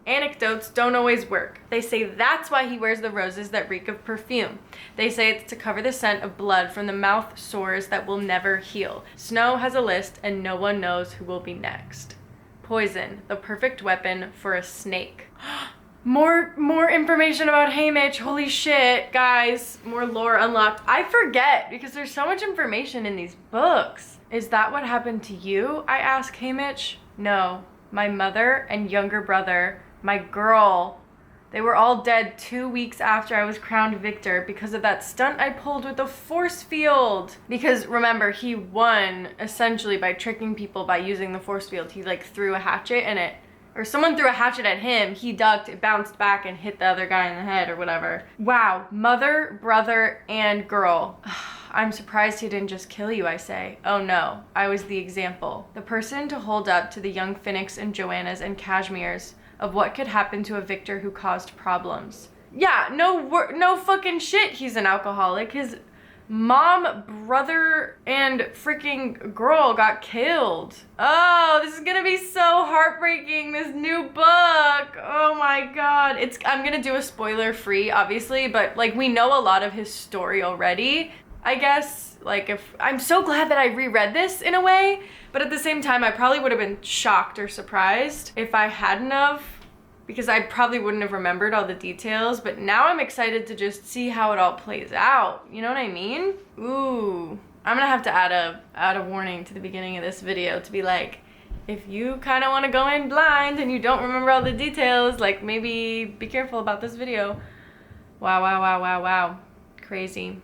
anecdotes don't always work. They say that's why he wears the roses that reek of perfume. They say it's to cover the scent of blood from the mouth sores that will never heal. Snow has a list and no one knows who will be next. Poison, the perfect weapon for a snake. More information about Haymitch. Holy shit, guys. More lore unlocked. I forget because there's so much information in these books. Is that what happened to you? I ask Haymitch. No, my mother and younger brother, my girl, they were all dead 2 weeks after I was crowned victor because of that stunt I pulled with the force field. Because remember, he won essentially by tricking people by using the force field. He like threw a hatchet and it, or someone threw a hatchet at him, he ducked, it bounced back and hit the other guy in the head or whatever. Wow, mother, brother, and girl. I'm surprised he didn't just kill you, I say. Oh no, I was the example. The person to hold up to the young Finnicks and Joannas and Cashmeres of what could happen to a victor who caused problems. Yeah, no fucking shit, he's an alcoholic. His mom, brother, and freaking girl got killed. Oh, this is gonna be so heartbreaking, this new book. Oh my god. I'm gonna do a spoiler free, obviously, but like we know a lot of his story already. I guess, like, if I'm so glad that I reread this in a way, but at the same time, I probably would have been shocked or surprised if I hadn't of, because I probably wouldn't have remembered all the details, but now I'm excited to just see how it all plays out. You know what I mean? Ooh, I'm gonna have to add a warning to the beginning of this video to be like, if you kind of want to go in blind and you don't remember all the details, like maybe be careful about this video. Wow. Crazy.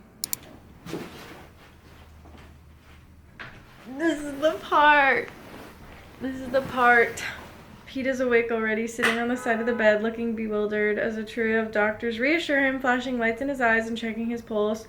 This is the part. This is the part. Pete is awake already, sitting on the side of the bed, looking bewildered as a trio of doctors reassure him, flashing lights in his eyes and checking his pulse.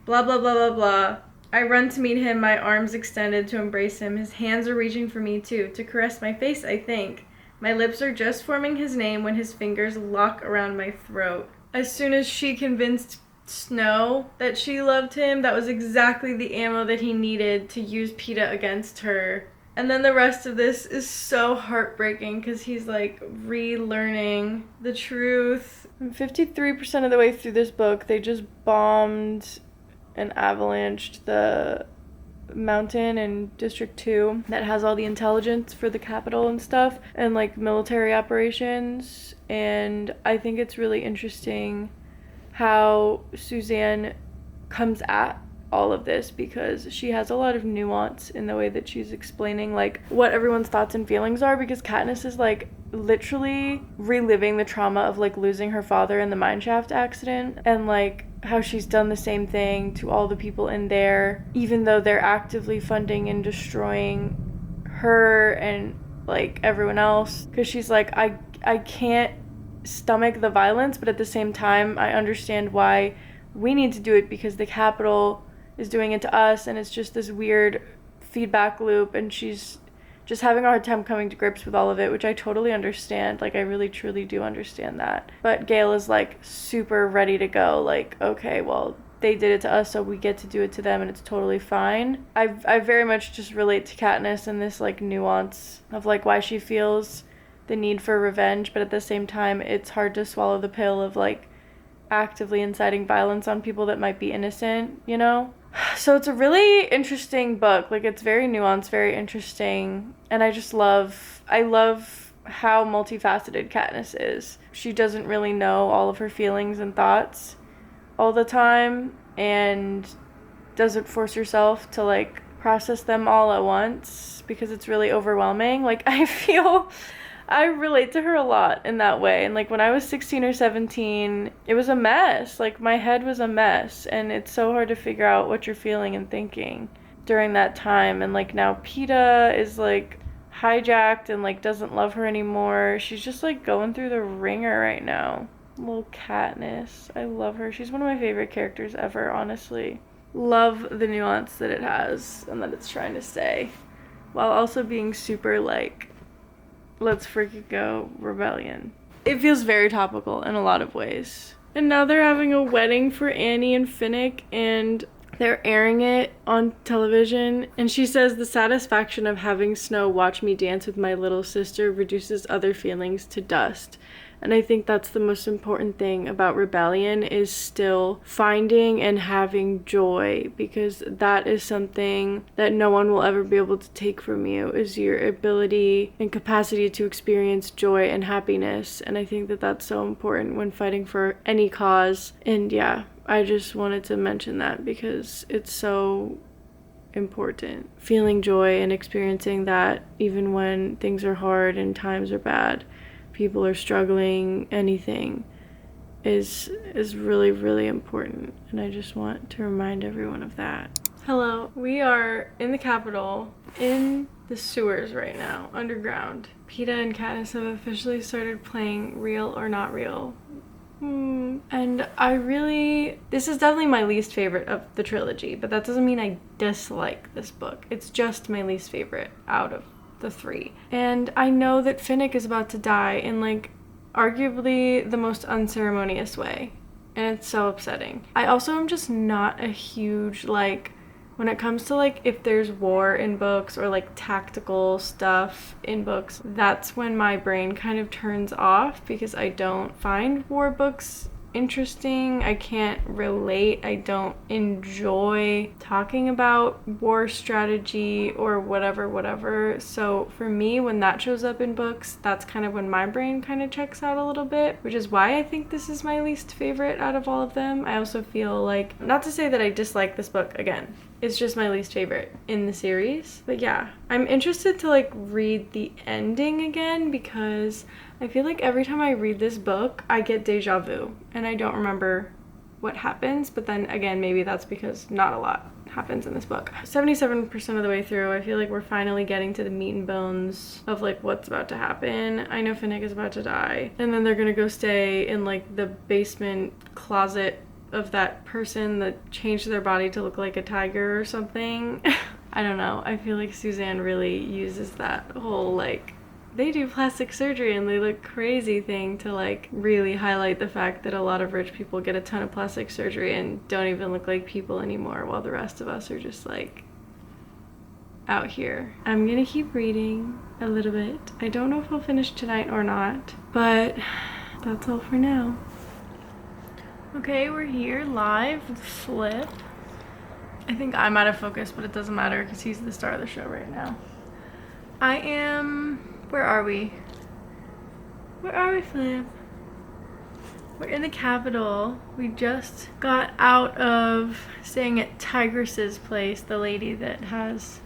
Blah, blah, blah, blah, blah. I run to meet him, my arms extended to embrace him. His hands are reaching for me, too, to caress my face, I think. My lips are just forming his name when his fingers lock around my throat. As soon as she convinced Snow that she loved him, that was exactly the ammo that he needed to use PETA against her. And then the rest of this is so heartbreaking because he's like relearning the truth. I'm 53% of the way through this book. They just bombed and avalanched the mountain in District 2 that has all the intelligence for the capital and stuff and like military operations. And I think it's really interesting how Suzanne comes at all of this because she has a lot of nuance in the way that she's explaining like what everyone's thoughts and feelings are, because Katniss is like literally reliving the trauma of like losing her father in the mineshaft accident, and like how she's done the same thing to all the people in there, even though they're actively funding and destroying her and like everyone else, because she's like, I can't stomach the violence, but at the same time I understand why we need to do it because the capital is doing it to us, and it's just this weird feedback loop, and she's just having a hard time coming to grips with all of it, which I totally understand. Like, I really truly do understand that. But Gale is like super ready to go, like, okay, well, they did it to us, so we get to do it to them, and it's totally fine. I very much just relate to Katniss and this like nuance of like why she feels the need for revenge, but at the same time it's hard to swallow the pill of like actively inciting violence on people that might be innocent, you know? So it's a really interesting book. Like, it's very nuanced, very interesting, and I love how multifaceted Katniss is. She doesn't really know all of her feelings and thoughts all the time, and doesn't force herself to like process them all at once because it's really overwhelming. Like, I relate to her a lot in that way. And like when I was 16 or 17, it was a mess. Like, my head was a mess, and it's so hard to figure out what you're feeling and thinking during that time. And like now PETA is like hijacked and like doesn't love her anymore. She's just like going through the ringer right now. Little Katniss. I love her. She's one of my favorite characters ever, honestly. Love the nuance that it has and that it's trying to say, while also being super like, let's freaking go rebellion. It feels very topical in a lot of ways. And now they're having a wedding for Annie and Finnick, and they're airing it on television. And she says, the satisfaction of having Snow watch me dance with my little sister reduces other feelings to dust. And I think that's the most important thing about rebellion, is still finding and having joy, because that is something that no one will ever be able to take from you, is your ability and capacity to experience joy and happiness. And I think that that's so important when fighting for any cause. And yeah, I just wanted to mention that because it's so important. Feeling joy and experiencing that even when things are hard and times are bad, people are struggling, anything is really, really important. And I just want to remind everyone of that. Hello, we are in the Capitol, in the sewers right now, underground. PETA and Katniss have officially started playing Real or Not Real. And this is definitely my least favorite of the trilogy, but that doesn't mean I dislike this book. It's just my least favorite out of the three. And I know that Finnick is about to die in like arguably the most unceremonious way, and it's so upsetting. I also am just not a huge like, when it comes to like if there's war in books or like tactical stuff in books, that's when my brain kind of turns off, because I don't find war books interesting. I can't relate. I don't enjoy talking about war strategy or whatever. So for me, when that shows up in books, that's kind of when my brain kind of checks out a little bit, which is why I think this is my least favorite out of all of them. I also feel like, not to say that I dislike this book, again, it's just my least favorite in the series. But yeah, I'm interested to like read the ending again, because I feel like every time I read this book, I get deja vu and I don't remember what happens. But then again, maybe that's because not a lot happens in this book. 77% of the way through, I feel like we're finally getting to the meat and bones of like what's about to happen. I know Finnick is about to die, and then they're gonna go stay in like the basement closet of that person that changed their body to look like a tiger or something. I don't know. I feel like Suzanne really uses that whole like they do plastic surgery and they look crazy thing to like really highlight the fact that a lot of rich people get a ton of plastic surgery and don't even look like people anymore, while the rest of us are just like out here. I'm gonna keep reading a little bit. I don't know if I'll finish tonight or not, but that's all for now. Okay, we're here live with Flip. I think I'm out of focus, but it doesn't matter because he's the star of the show right now. Where are we? Where are we, Flip? We're in the Capitol. We just got out of staying at Tigress's place, the lady that has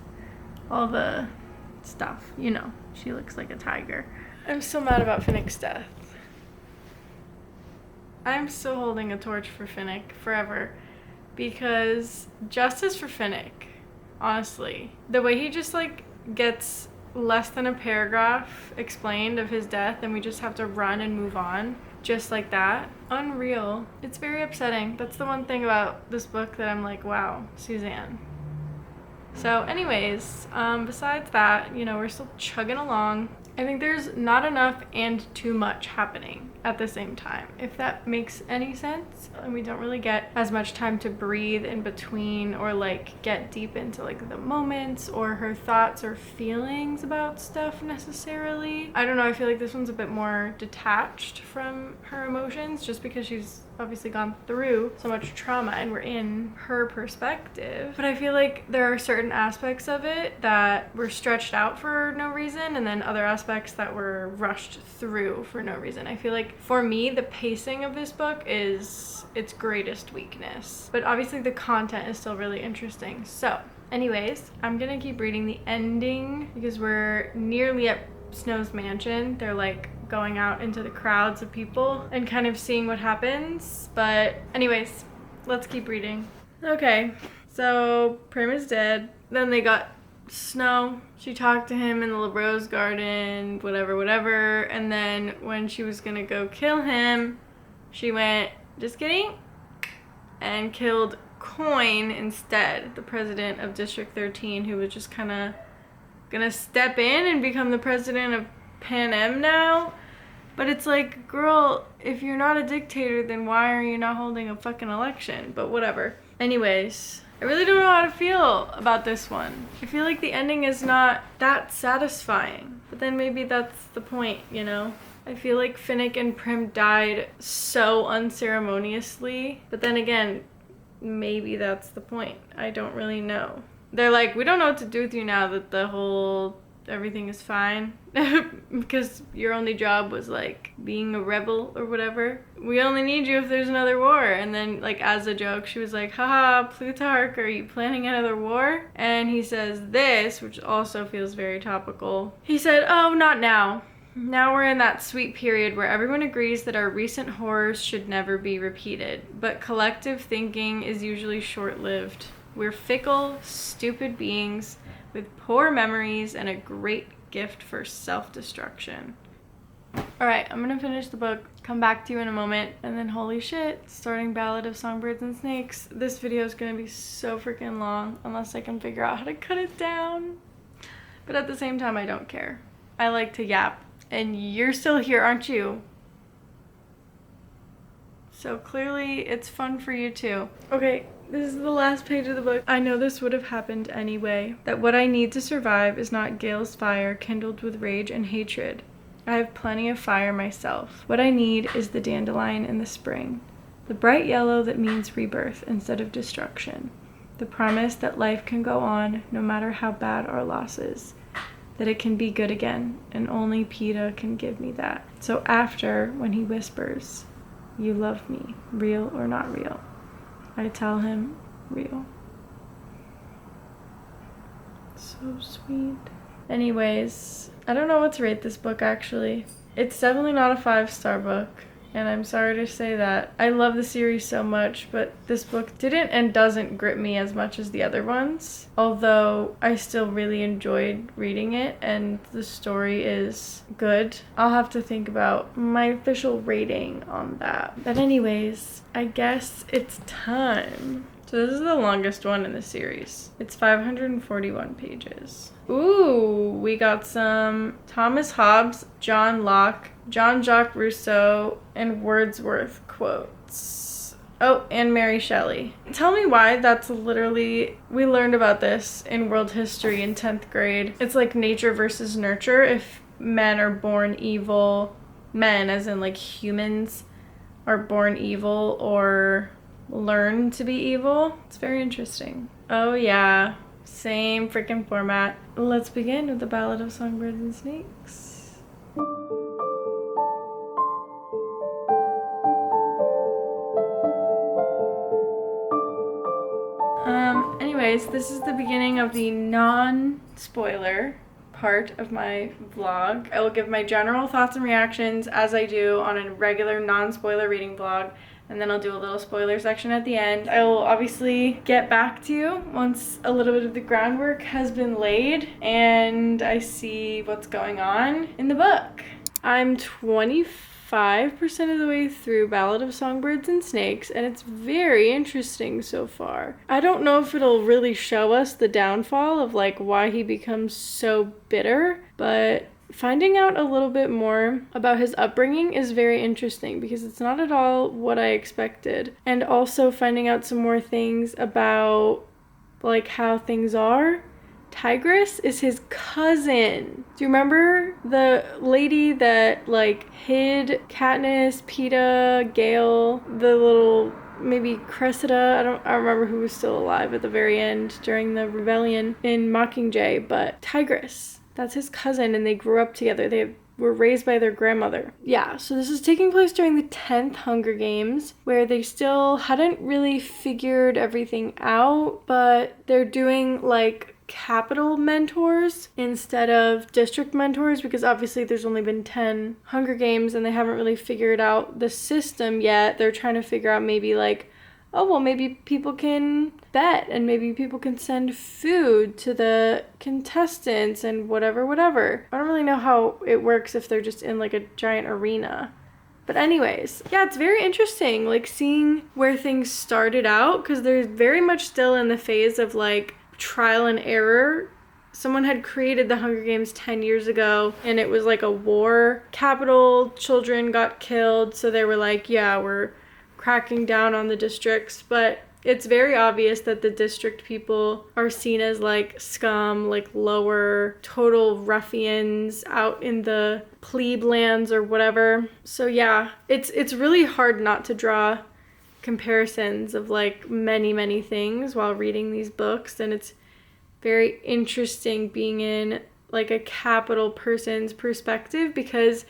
all the stuff. You know, she looks like a tiger. I'm so mad about Finnick's death. I'm still holding a torch for Finnick forever, because justice for Finnick, honestly. The way he just like gets less than a paragraph explained of his death and we just have to run and move on just like that. Unreal. It's very upsetting. That's the one thing about this book that I'm like, wow, Suzanne. So anyways, besides that, you know, we're still chugging along. I think there's not enough and too much happening at the same time, if that makes any sense. And we don't really get as much time to breathe in between or like get deep into like the moments or her thoughts or feelings about stuff necessarily. I don't know, I feel like this one's a bit more detached from her emotions just because she's obviously gone through so much trauma and we're in her perspective. But I feel like there are certain aspects of it that were stretched out for no reason and then other aspects that were rushed through for no reason. I feel like for me, the pacing of this book is its greatest weakness. But obviously the content is still really interesting. So anyways, I'm gonna keep reading the ending because we're nearly at Snow's mansion. They're like going out into the crowds of people and kind of seeing what happens. But anyways, let's keep reading. Okay, so Prim is dead. Then they got Snow. She talked to him in the rose garden, whatever. And then when she was gonna go kill him, she went, just kidding, and killed Coin instead, the president of District 13, who was just kind of gonna step in and become the president of Pan Am now. But it's like, girl, if you're not a dictator, then why are you not holding a fucking election? But whatever. Anyways, I really don't know how to feel about this one. I feel like the ending is not that satisfying. But then maybe that's the point, you know? I feel like Finnick and Prim died so unceremoniously. But then again, maybe that's the point. I don't really know. They're like, we don't know what to do with you now that the whole everything is fine. Because your only job was like being a rebel or whatever. We only need you if there's another war. And then like as a joke, she was like, haha, Plutarch, are you planning another war? And he says this, which also feels very topical. He said, oh, not now. Now we're in that sweet period where everyone agrees that our recent horrors should never be repeated. But collective thinking is usually short-lived. We're fickle, stupid beings with poor memories and a great gift for self-destruction. Alright, I'm gonna finish the book, come back to you in a moment, and then holy shit, starting Ballad of Songbirds and Snakes. This video is gonna be so freaking long unless I can figure out how to cut it down. But at the same time, I don't care. I like to yap, and you're still here, aren't you? So clearly it's fun for you too. Okay, this is the last page of the book. I know this would have happened anyway. That what I need to survive is not Gale's fire kindled with rage and hatred. I have plenty of fire myself. What I need is the dandelion in the spring. The bright yellow that means rebirth instead of destruction. The promise that life can go on no matter how bad our losses. That it can be good again, and only PETA can give me that. So after, when he whispers, you love me, real or not real, I tell him, real. So sweet. Anyways, I don't know what to rate this book actually. It's definitely not a 5-star book. And I'm sorry to say that. I love the series so much, but this book didn't and doesn't grip me as much as the other ones. Although I still really enjoyed reading it and the story is good. I'll have to think about my official rating on that. But anyways, I guess it's time. So this is the longest one in the series. It's 541 pages. Ooh, we got some Thomas Hobbes, John Locke, Jean-Jacques Rousseau, and Wordsworth quotes. Oh, and Mary Shelley. Tell me why that's literally, we learned about this in world history in 10th grade. It's like nature versus nurture. If men are born evil, men as in like humans are born evil or learn to be evil. It's very interesting. Oh yeah, same freaking format. Let's begin with the Ballad of Songbirds and Snakes. Anyways, this is the beginning of the non-spoiler part of my vlog. I will give my general thoughts and reactions as I do on a regular non-spoiler reading vlog, and then I'll do a little spoiler section at the end. I will obviously get back to you once a little bit of the groundwork has been laid and I see what's going on in the book. I'm 25% of the way through Ballad of Songbirds and Snakes, and it's very interesting so far. I don't know if it'll really show us the downfall of like why he becomes so bitter, but finding out a little bit more about his upbringing is very interesting because it's not at all what I expected. And also finding out some more things about like how things are. Tigress is his cousin. Do you remember the lady that like hid Katniss, Peeta, Gale, the little maybe Cressida? I don't remember who was still alive at the very end during the rebellion in Mockingjay, but Tigress, that's his cousin, and they grew up together. They were raised by their grandmother. Yeah, so this is taking place during the 10th Hunger Games, where they still hadn't really figured everything out, but they're doing like capital mentors instead of district mentors, because obviously there's only been 10 Hunger Games and they haven't really figured out the system yet. They're trying to figure out maybe like, oh, well, maybe people can bet and maybe people can send food to the contestants and whatever. I don't really know how it works if they're just in like a giant arena. But anyways, yeah, it's very interesting, like seeing where things started out, because they're very much still in the phase of like trial and error. Someone had created the Hunger Games 10 years ago and it was like a war. Capital children got killed, so they were like, yeah, we're cracking down on the districts. But it's very obvious that the district people are seen as like scum, like lower, total ruffians out in the plebe lands or whatever. So yeah, it's really hard not to draw comparisons of like many things while reading these books, and it's very interesting being in like a capital person's perspective, because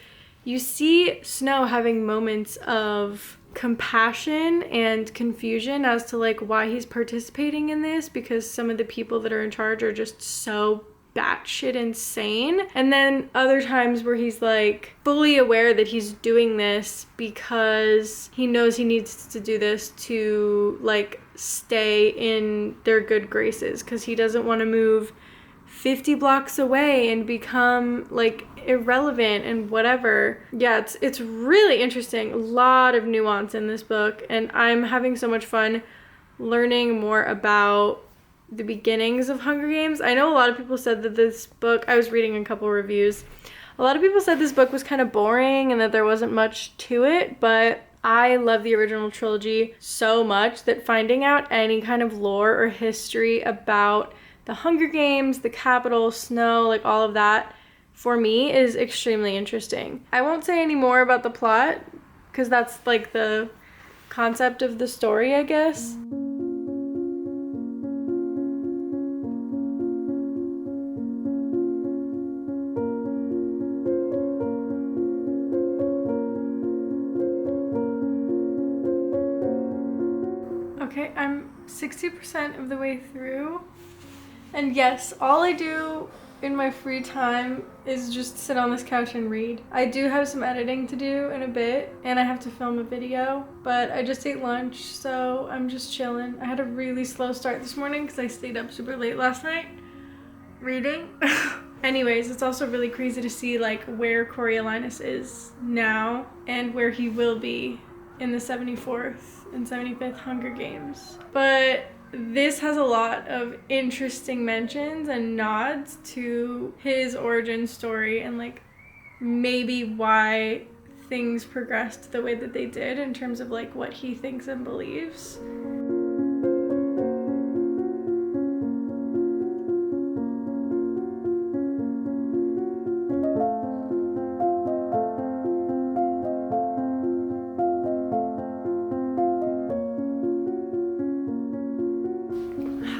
you see Snow having moments of compassion and confusion as to like why he's participating in this, because some of the people that are in charge are just so batshit insane. And then other times where he's like fully aware that he's doing this because he knows he needs to do this to like stay in their good graces, because he doesn't want to move 50 blocks away and become like irrelevant and whatever. Yeah, it's really interesting. A lot of nuance in this book, and I'm having so much fun learning more about the beginnings of Hunger Games. I know a lot of people said that this book, I was reading a couple reviews, a lot of people said this book was kind of boring and that there wasn't much to it, but I love the original trilogy so much that finding out any kind of lore or history about the Hunger Games, the Capitol, Snow, like all of that, for me is extremely interesting. I won't say any more about the plot because that's like the concept of the story, I guess. Okay, I'm 60% of the way through. And yes, all I do in my free time is just sit on this couch and read. I do have some editing to do in a bit, and I have to film a video, but I just ate lunch, so I'm just chilling. I had a really slow start this morning because I stayed up super late last night reading. Anyways, it's also really crazy to see like where Coriolanus is now and where he will be in the 74th and 75th Hunger Games. But this has a lot of interesting mentions and nods to his origin story and like maybe why things progressed the way that they did in terms of like what he thinks and believes.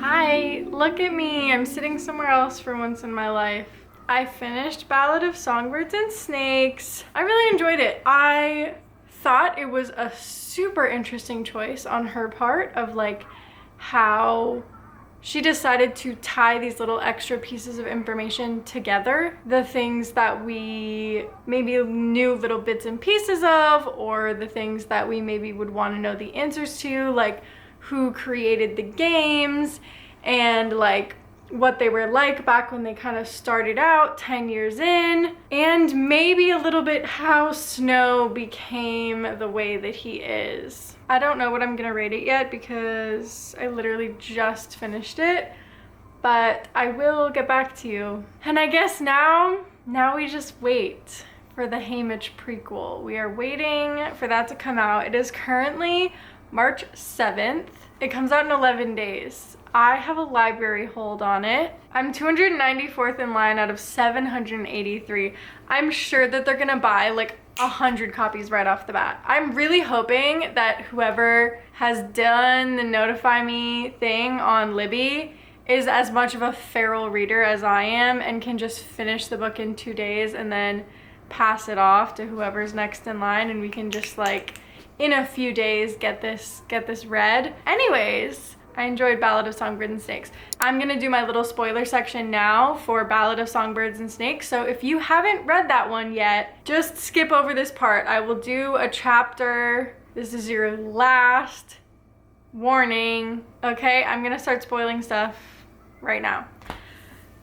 Hi, look at me. I'm sitting somewhere else for once in my life. I finished Ballad of Songbirds and Snakes. I really enjoyed it. I thought it was a super interesting choice on her part of like how she decided to tie these little extra pieces of information together. The things that we maybe knew little bits and pieces of, or the things that we maybe would want to know the answers to, like who created the games and like what they were like back when they kind of started out 10 years in, and maybe a little bit how Snow became the way that he is. I don't know what I'm gonna rate it yet because I literally just finished it, but I will get back to you. And I guess now we just wait for the Haymitch prequel. We are waiting for that to come out. It is currently March 7th. It comes out in 11 days. I have a library hold on it. I'm 294th in line out of 783. I'm sure that they're gonna buy like 100 copies right off the bat. I'm really hoping that whoever has done the notify me thing on Libby is as much of a feral reader as I am and can just finish the book in 2 days and then pass it off to whoever's next in line, and we can just like in a few days get this read. Anyways, I enjoyed Ballad of Songbirds and Snakes. I'm gonna do my little spoiler section now for Ballad of Songbirds and Snakes. So if you haven't read that one yet, just skip over this part. I will do a chapter. This is your last warning. Okay, I'm gonna start spoiling stuff right now.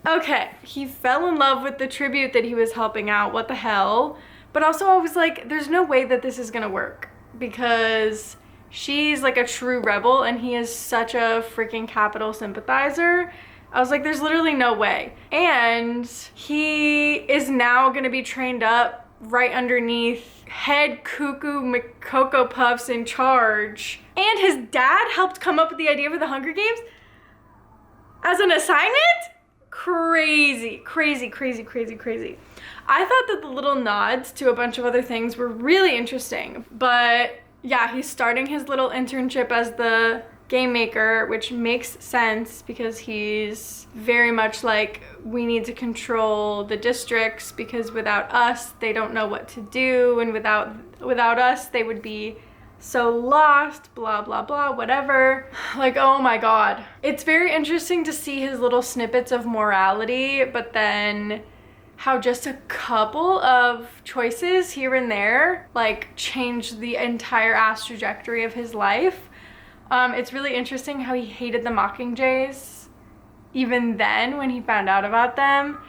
Okay, he fell in love with the tribute that he was helping out. What the hell? But also I was like, there's no way that this is gonna work because she's like a true rebel and he is such a freaking capital sympathizer. I was like, there's literally no way. And he is now gonna be trained up right underneath head cuckoo McCocoa Puffs in charge. And his dad helped come up with the idea for the Hunger Games as an assignment? Crazy, crazy, crazy, crazy, crazy. I thought that the little nods to a bunch of other things were really interesting, but yeah, he's starting his little internship as the game maker, which makes sense because he's very much like, we need to control the districts because without us, they don't know what to do, and without us, they would be so lost, blah, blah, blah, whatever. Like, oh my God. It's very interesting to see his little snippets of morality, but then how just a couple of choices here and there like changed the entire ass trajectory of his life. It's really interesting how he hated the mockingjays even then when he found out about them,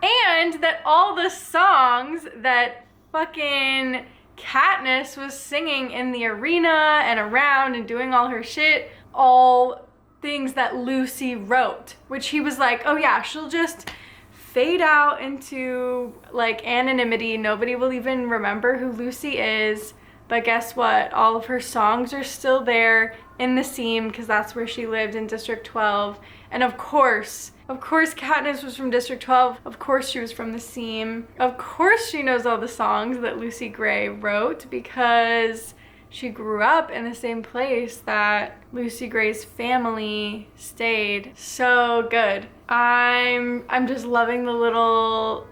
and that all the songs that fucking Katniss was singing in the arena and around and doing all her shit, all things that Lucy wrote, which he was like, oh yeah, she'll just fade out into like anonymity. Nobody will even remember who Lucy is. But guess what? All of her songs are still there in the seam because that's where she lived, in District 12. And of course Katniss was from District 12. Of course she was from the seam. Of course she knows all the songs that Lucy Gray wrote because she grew up in the same place that Lucy Gray's family stayed. So good. I'm just loving the little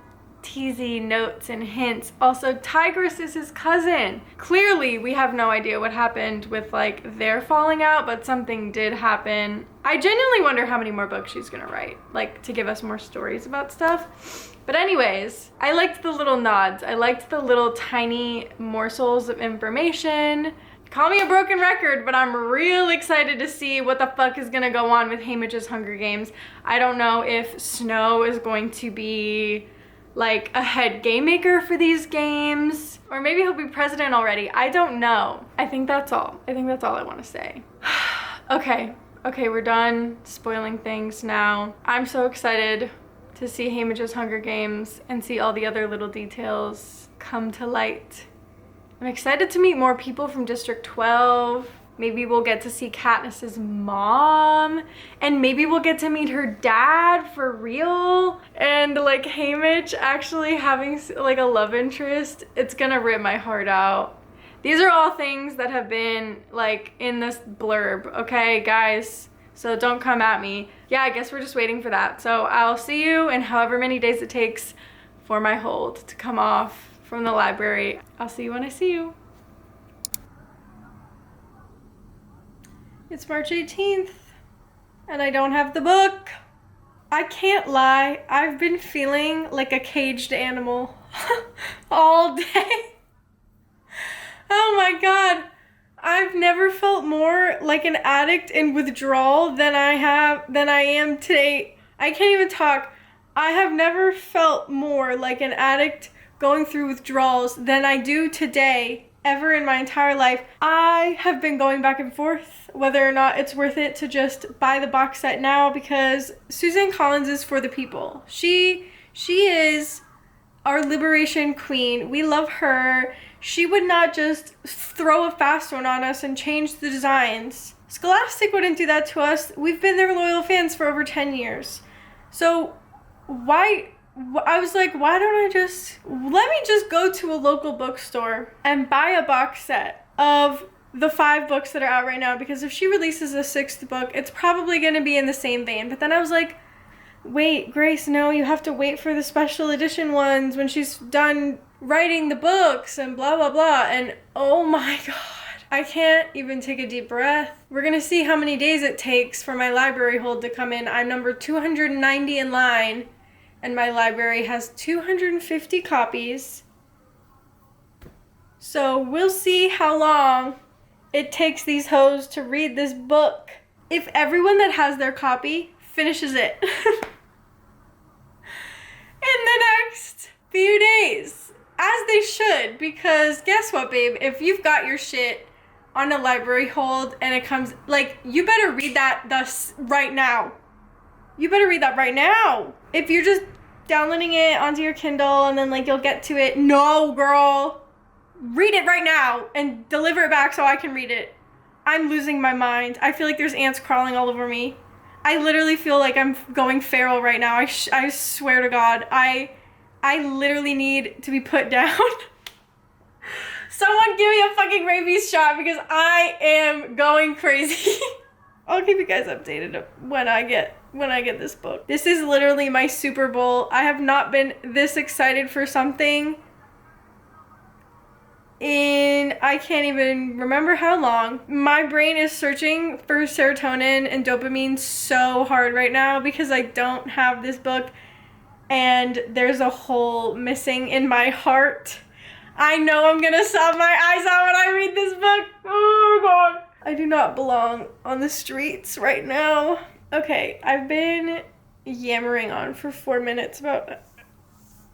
teasy notes and hints. Also, Tigress is his cousin. Clearly, we have no idea what happened with like their falling out, but something did happen. I genuinely wonder how many more books she's gonna write, like to give us more stories about stuff. But anyways, I liked the little nods. I liked the little tiny morsels of information. Call me a broken record, but I'm real excited to see what the fuck is gonna go on with Haymitch's Hunger Games. I don't know if Snow is going to be like a head game maker for these games, or maybe he'll be president already. I don't know. I think that's all. I think that's all I want to say. Okay, we're done spoiling things now. I'm so excited to see Haymitch's Hunger Games and see all the other little details come to light. I'm excited to meet more people from District 12. Maybe we'll get to see Katniss's mom, and maybe we'll get to meet her dad for real. And like Haymitch actually having like a love interest, it's gonna rip my heart out. These are all things that have been like in this blurb, okay guys? So don't come at me. Yeah, I guess we're just waiting for that. So I'll see you in however many days it takes for my hold to come off from the library. I'll see you when I see you. It's March 18th and I don't have the book. I can't lie, I've been feeling like a caged animal all day. Oh my God. I've never felt more like an addict in withdrawal than I am today. I can't even talk. I have never felt more like an addict going through withdrawals than I do today, ever in my entire life. I have been going back and forth whether or not it's worth it to just buy the box set now, because Suzanne Collins is for the people. She is our liberation queen. We love her. She would not just throw a fast one on us and change the designs. Scholastic wouldn't do that to us. We've been their loyal fans for over 10 years. So I was like, why don't I let me just go to a local bookstore and buy a box set of the 5 books that are out right now, because if she releases a 6th book, it's probably going to be in the same vein. But then I was like, wait, Grace, no, you have to wait for the special edition ones when she's done writing the books and blah, blah, blah. And oh my God, I can't even take a deep breath. We're gonna see how many days it takes for my library hold to come in. I'm number 290 in line, and my library has 250 copies. So we'll see how long it takes these hoes to read this book. If everyone that has their copy finishes it in the next few days, as they should, because guess what, babe? If you've got your shit on a library hold and it comes, like, you better read that right now. You better read that right now. If you're just downloading it onto your Kindle and then like you'll get to it, no, girl. Read it right now and deliver it back so I can read it. I'm losing my mind. I feel like there's ants crawling all over me. I literally feel like I'm going feral right now. I swear to God. I literally need to be put down. Someone give me a fucking rabies shot because I am going crazy. I'll keep you guys updated when I get this book. This is literally my Super Bowl. I have not been this excited for something in I can't even remember how long. My brain is searching for serotonin and dopamine so hard right now because I don't have this book and there's a hole missing in my heart. I know I'm gonna sob my eyes out when I read this book. Oh God. I do not belong on the streets right now. Okay, I've been yammering on for 4 minutes about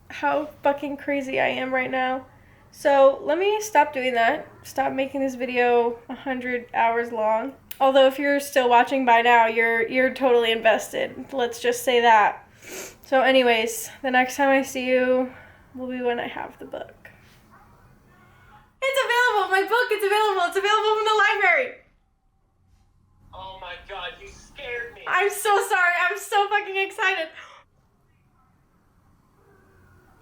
how fucking crazy I am right now. So let me stop doing that. Stop making this video 100 hours long. Although if you're still watching by now, you're totally invested. Let's just say that. So anyways, the next time I see you will be when I have the book. It's available! My book is available! It's available from the library! Oh my God, you scared me! I'm so sorry. I'm so fucking excited.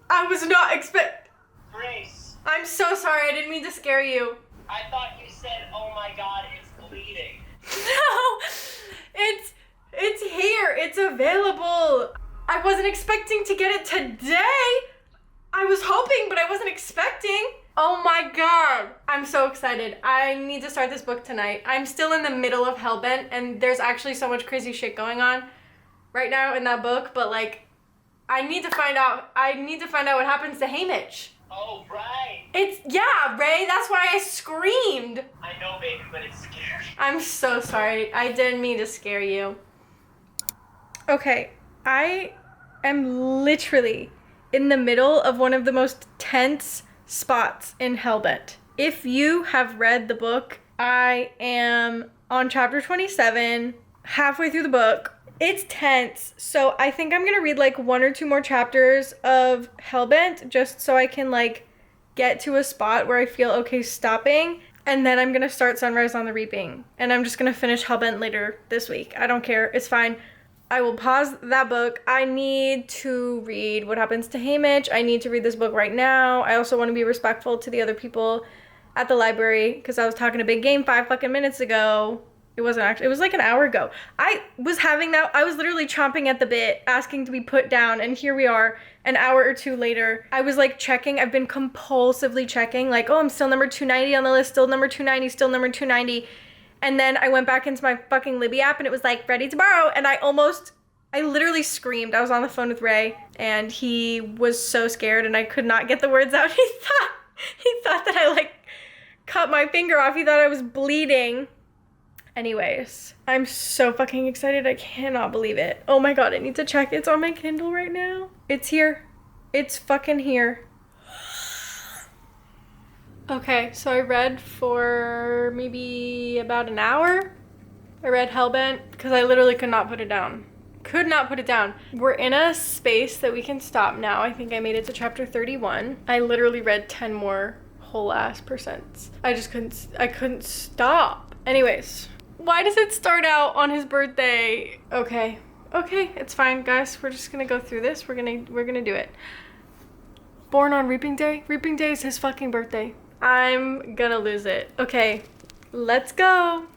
I was not Grace! I'm so sorry. I didn't mean to scare you. I thought you said, oh my God, it's bleeding. No! It's here. It's available. I wasn't expecting to get it today. was hoping, but I wasn't expecting. Oh my god. I'm so excited. I need to start this book tonight. I'm still in the middle of Hellbent, and there's actually so much crazy shit going on right now in that book, but like, I need to find out what happens to haymitch. Oh, right. Yeah, Ray, that's why I screamed. I know, baby, but it's scary. I'm so sorry. I didn't mean to scare you. Okay, I am literally in the middle of one of the most tense spots in Hellbent. If you have read the book, I am on chapter 27, halfway through the book. It's tense, so I think I'm gonna read like 1 or 2 more chapters of Hellbent just so I can like get to a spot where I feel okay stopping, and then I'm gonna start Sunrise on the Reaping, and I'm just gonna finish Hellbent later this week. I don't care, it's fine. I will pause that book. I need to read What Happens to Haymitch. I need to read this book right now. I also want to be respectful to the other people at the library because I was talking to Big Game 5 fucking minutes ago. It wasn't actually, it was like an hour ago. I was literally chomping at the bit, asking to be put down, and here we are, an hour or 2 later. I was like checking, I've been compulsively checking, like, oh, I'm still number 290 on the list, still number 290, still number 290. And then I went back into my fucking Libby app and it was like, ready to borrow. And I literally screamed. I was on the phone with Ray and he was so scared and I could not get the words out. He thought that I like cut my finger off. He thought I was bleeding. Anyways, I'm so fucking excited. I cannot believe it. Oh my god, I need to check. It's on my Kindle right now. It's here. It's fucking here. Okay, so I read for maybe about an hour. I read Hellbent because I literally could not put it down. Could not put it down. We're in a space that we can stop now. I think I made it to chapter 31. I literally read 10 more whole ass percents. I couldn't stop. Anyways. Why does it start out on his birthday? Okay, it's fine, guys. We're just gonna go through this. We're gonna do it. Born on Reaping Day? Reaping Day is his fucking birthday. I'm gonna lose it. Okay, let's go.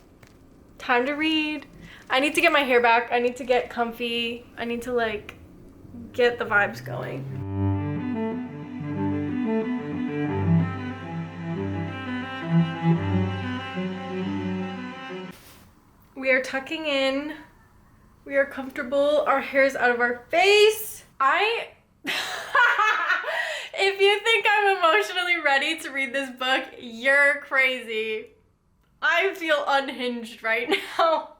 Time to read. I need to get my hair back. I need to get comfy. I need to like get the vibes going. We are tucking in. We are comfortable. Our hair's out of our face. If you think I'm emotionally ready to read this book, you're crazy. I feel unhinged right now.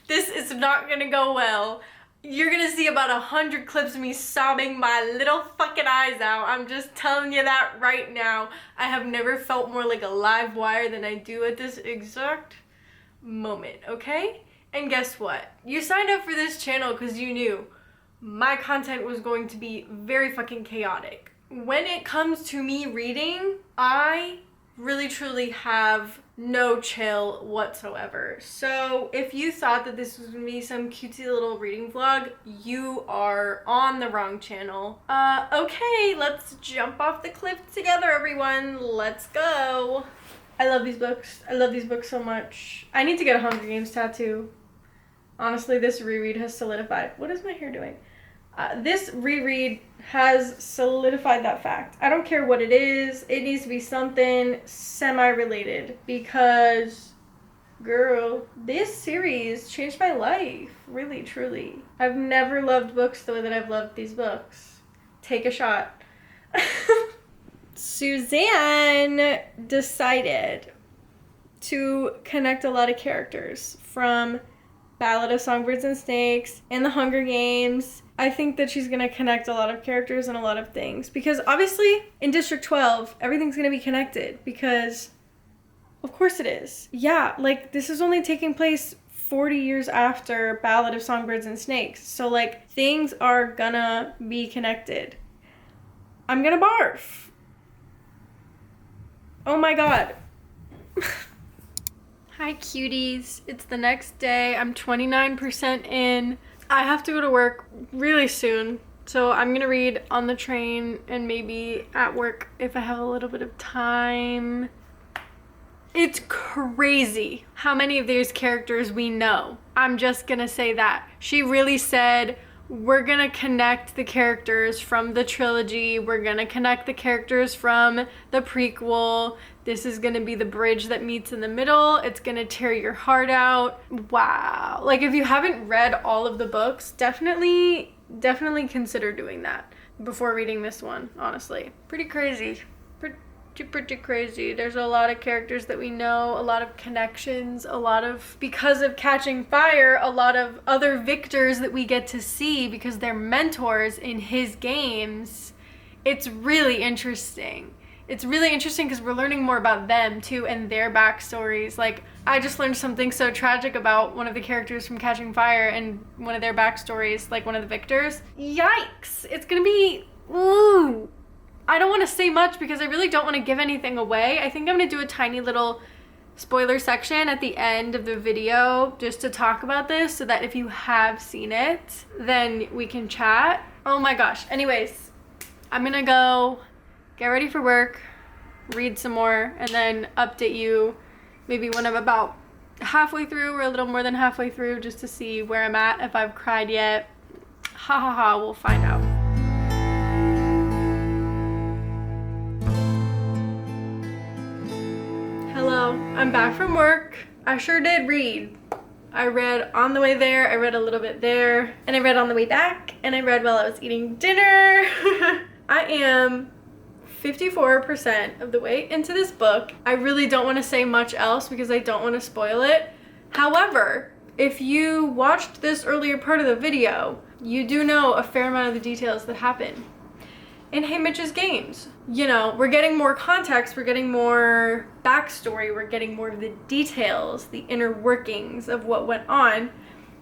This is not gonna go well. You're gonna see about 100 clips of me sobbing my little fucking eyes out. I'm just telling you that right now. I have never felt more like a live wire than I do at this exact moment, okay? And guess what? You signed up for this channel because you knew my content was going to be very fucking chaotic. When it comes to me reading, I really truly have no chill whatsoever. So if you thought that this was gonna be some cutesy little reading vlog, you are on the wrong channel. Okay, let's jump off the cliff together, everyone. Let's go. I love these books. I love these books so much. I need to get a Hunger Games tattoo. Honestly, this reread has solidified. What is my hair doing? This reread has solidified that fact. I don't care what it is. It needs to be something semi-related because, girl, this series changed my life. Really, truly. I've never loved books the way that I've loved these books. Take a shot. Suzanne decided to connect a lot of characters from Ballad of Songbirds and Snakes and the Hunger Games. I think that she's gonna connect a lot of characters and a lot of things because obviously in District 12 everything's gonna be connected because of course it is. Yeah, like this is only taking place 40 years after Ballad of Songbirds and Snakes, so like things are gonna be connected. I'm gonna barf. Oh my god. Hi cuties, it's the next day. I'm 29% in. I have to go to work really soon, so I'm gonna read on the train and maybe at work if I have a little bit of time. It's crazy how many of these characters we know. I'm just gonna say that. She really said we're gonna connect the characters from the trilogy. We're gonna connect the characters from the prequel. This is gonna be the bridge that meets in the middle. It's gonna tear your heart out. Wow. Like, if you haven't read all of the books, definitely consider doing that before reading this one, honestly. Pretty crazy. Pretty crazy. There's a lot of characters that we know, a lot of connections, because of Catching Fire, a lot of other victors that we get to see because they're mentors in his games. It's really interesting. It's really interesting because we're learning more about them too and their backstories. Like, I just learned something so tragic about one of the characters from Catching Fire and one of their backstories, like one of the victors. Yikes! It's gonna be, ooh. I don't want to say much because I really don't want to give anything away. I think I'm going to do a tiny little spoiler section at the end of the video just to talk about this so that if you have seen it, then we can chat. Oh my gosh. Anyways, I'm going to go get ready for work, read some more, and then update you maybe when I'm about halfway through or a little more than halfway through just to see where I'm at, if I've cried yet. Ha ha ha, we'll find out. Hello, I'm back from work. I sure did read. I read on the way there, I read a little bit there, and I read on the way back, and I read while I was eating dinner. I am 54% of the way into this book. I really don't want to say much else because I don't want to spoil it. However, if you watched this earlier part of the video, you do know a fair amount of the details that happen in Haymitch's games. You know, we're getting more context, we're getting more backstory, we're getting more of the details, the inner workings of what went on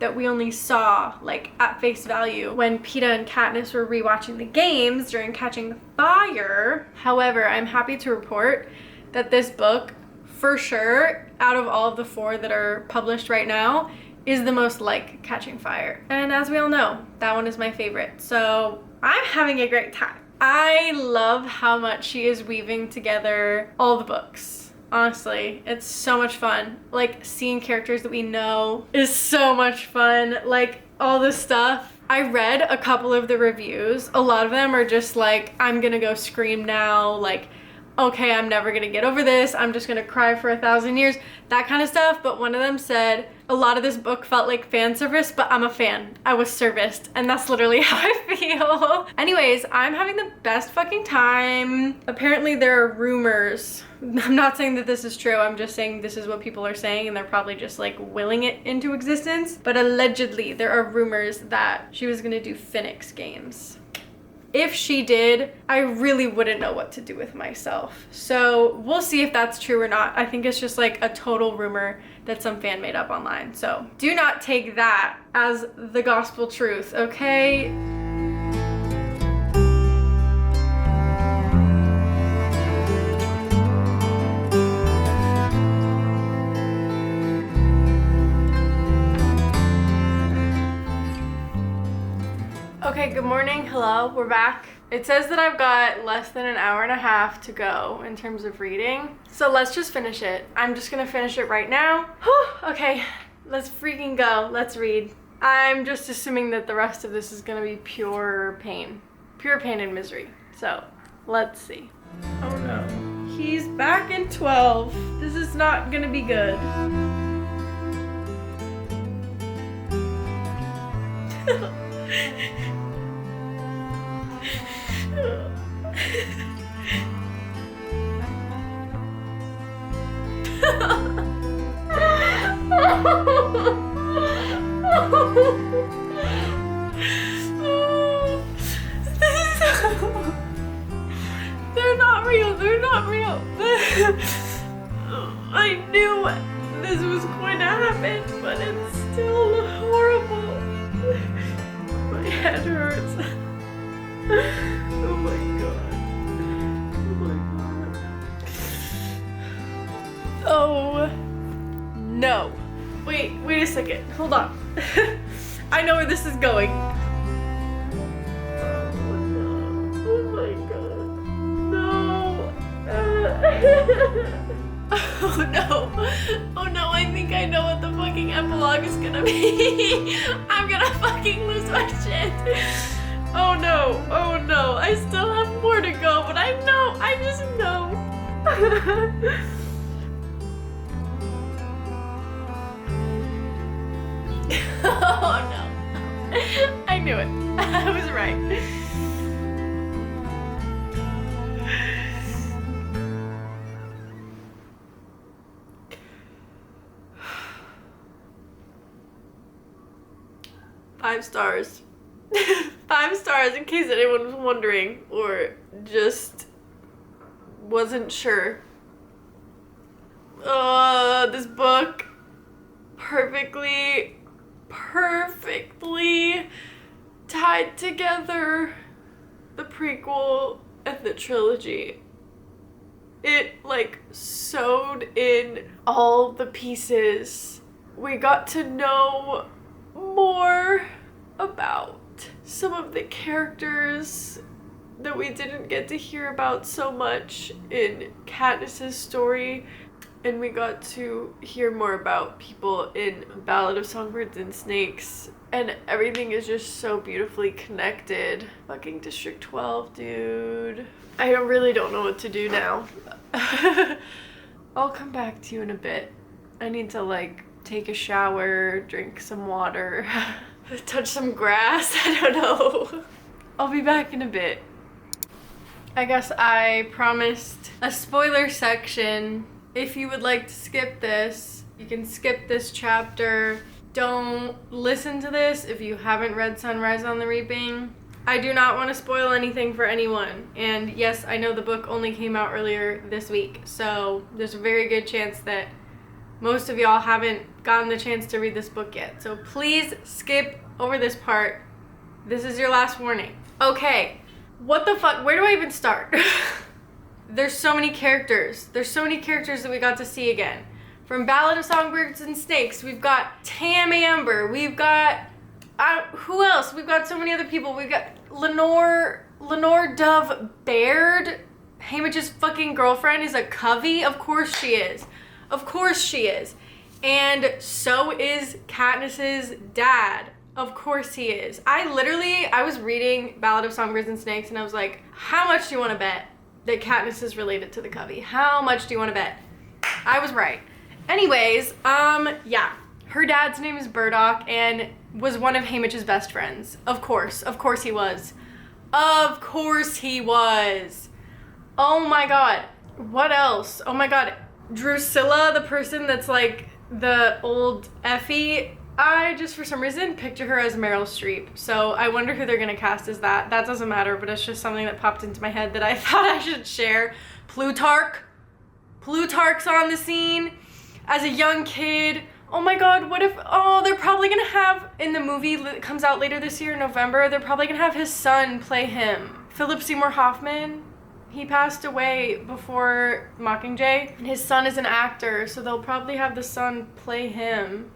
that we only saw like at face value when Peeta and Katniss were rewatching the games during Catching Fire. However, I'm happy to report that this book, for sure, out of all of the 4 that are published right now, is the most like Catching Fire. And as we all know, that one is my favorite. So I'm having a great time. I love how much she is weaving together all the books. Honestly, it's so much fun. Like, seeing characters that we know is so much fun. Like, all this stuff. I read a couple of the reviews. A lot of them are just like, I'm gonna go scream now. Like, okay, I'm never gonna get over this. I'm just gonna cry for 1,000 years. That kind of stuff. But one of them said, a lot of this book felt like fan service, but I'm a fan. I was serviced. And that's literally how I feel. Anyways, I'm having the best fucking time. Apparently there are rumors. I'm not saying that this is true. I'm just saying this is what people are saying and they're probably just like willing it into existence. But allegedly there are rumors that she was gonna do Phoenix games. If she did, I really wouldn't know what to do with myself. So we'll see if that's true or not. I think it's just like a total rumor that some fan made up online. So do not take that as the gospel truth, okay? Okay, good morning. Hello, we're back. It says that I've got less than an hour and a half to go in terms of reading. So let's just finish it. I'm just gonna finish it right now. Whew, okay, let's freaking go. Let's read. I'm just assuming that the rest of this is gonna be pure pain and misery. So let's see. Oh no, he's back in 12. This is not gonna be good. They're not real. They're not real. I knew this was going to happen, but it's still horrible. My head hurts. Oh my god. Oh no. Wait a second. Hold on. I know where this is going. Oh my god. No. Oh no. Oh no, I think I know what the fuck fucking epilogue is gonna be. I'm gonna fucking lose my shit. Oh no, oh no. I still have more to go, but I just know. Oh no. I knew it. I was right. 5 stars. 5 stars in case anyone was wondering or just wasn't sure. This book perfectly tied together the prequel and the trilogy. It like sewed in all the pieces. We got to know more about some of the characters that we didn't get to hear about so much in Katniss's story, and we got to hear more about people in Ballad of Songbirds and Snakes, and everything is just so beautifully connected. Fucking District 12, dude. I really don't know what to do now. I'll come back to you in a bit. I need to like take a shower, drink some water, touch some grass, I don't know. I'll be back in a bit. I guess I promised a spoiler section. If you would like to skip this, you can skip this chapter. Don't listen to this if you haven't read Sunrise on the Reaping. I do not want to spoil anything for anyone. And yes, I know the book only came out earlier this week, so there's a very good chance that most of y'all haven't gotten the chance to read this book yet. So please skip over this part. This is your last warning. Okay, what the fuck? Where do I even start? There's so many characters. There's so many characters that we got to see again. From Ballad of Songbirds and Snakes, we've got Tam Amber, we've got, who else? We've got so many other people. We've got Lenore Dove Baird. Haymitch's fucking girlfriend is a Covey. Of course she is. Of course she is. And so is Katniss's dad. Of course he is. I was reading Ballad of Songbirds and Snakes and I was like, how much do you want to bet that Katniss is related to the Covey? How much do you want to bet? I was right. Anyways, yeah. Her dad's name is Burdock and was one of Haymitch's best friends. Of course he was. Of course he was. Oh my god. What else? Oh my god. Drusilla, the person that's like the old Effie, I just for some reason picture her as Meryl Streep. So I wonder who they're gonna cast as that. That doesn't matter, but it's just something that popped into my head that I thought I should share. Plutarch's on the scene as a young kid. Oh my god, what if, they're probably gonna have, in the movie that comes out later this year in November, they're probably gonna have his son play him. Philip Seymour Hoffman, he passed away before Mockingjay, and his son is an actor, so they'll probably have the son play him.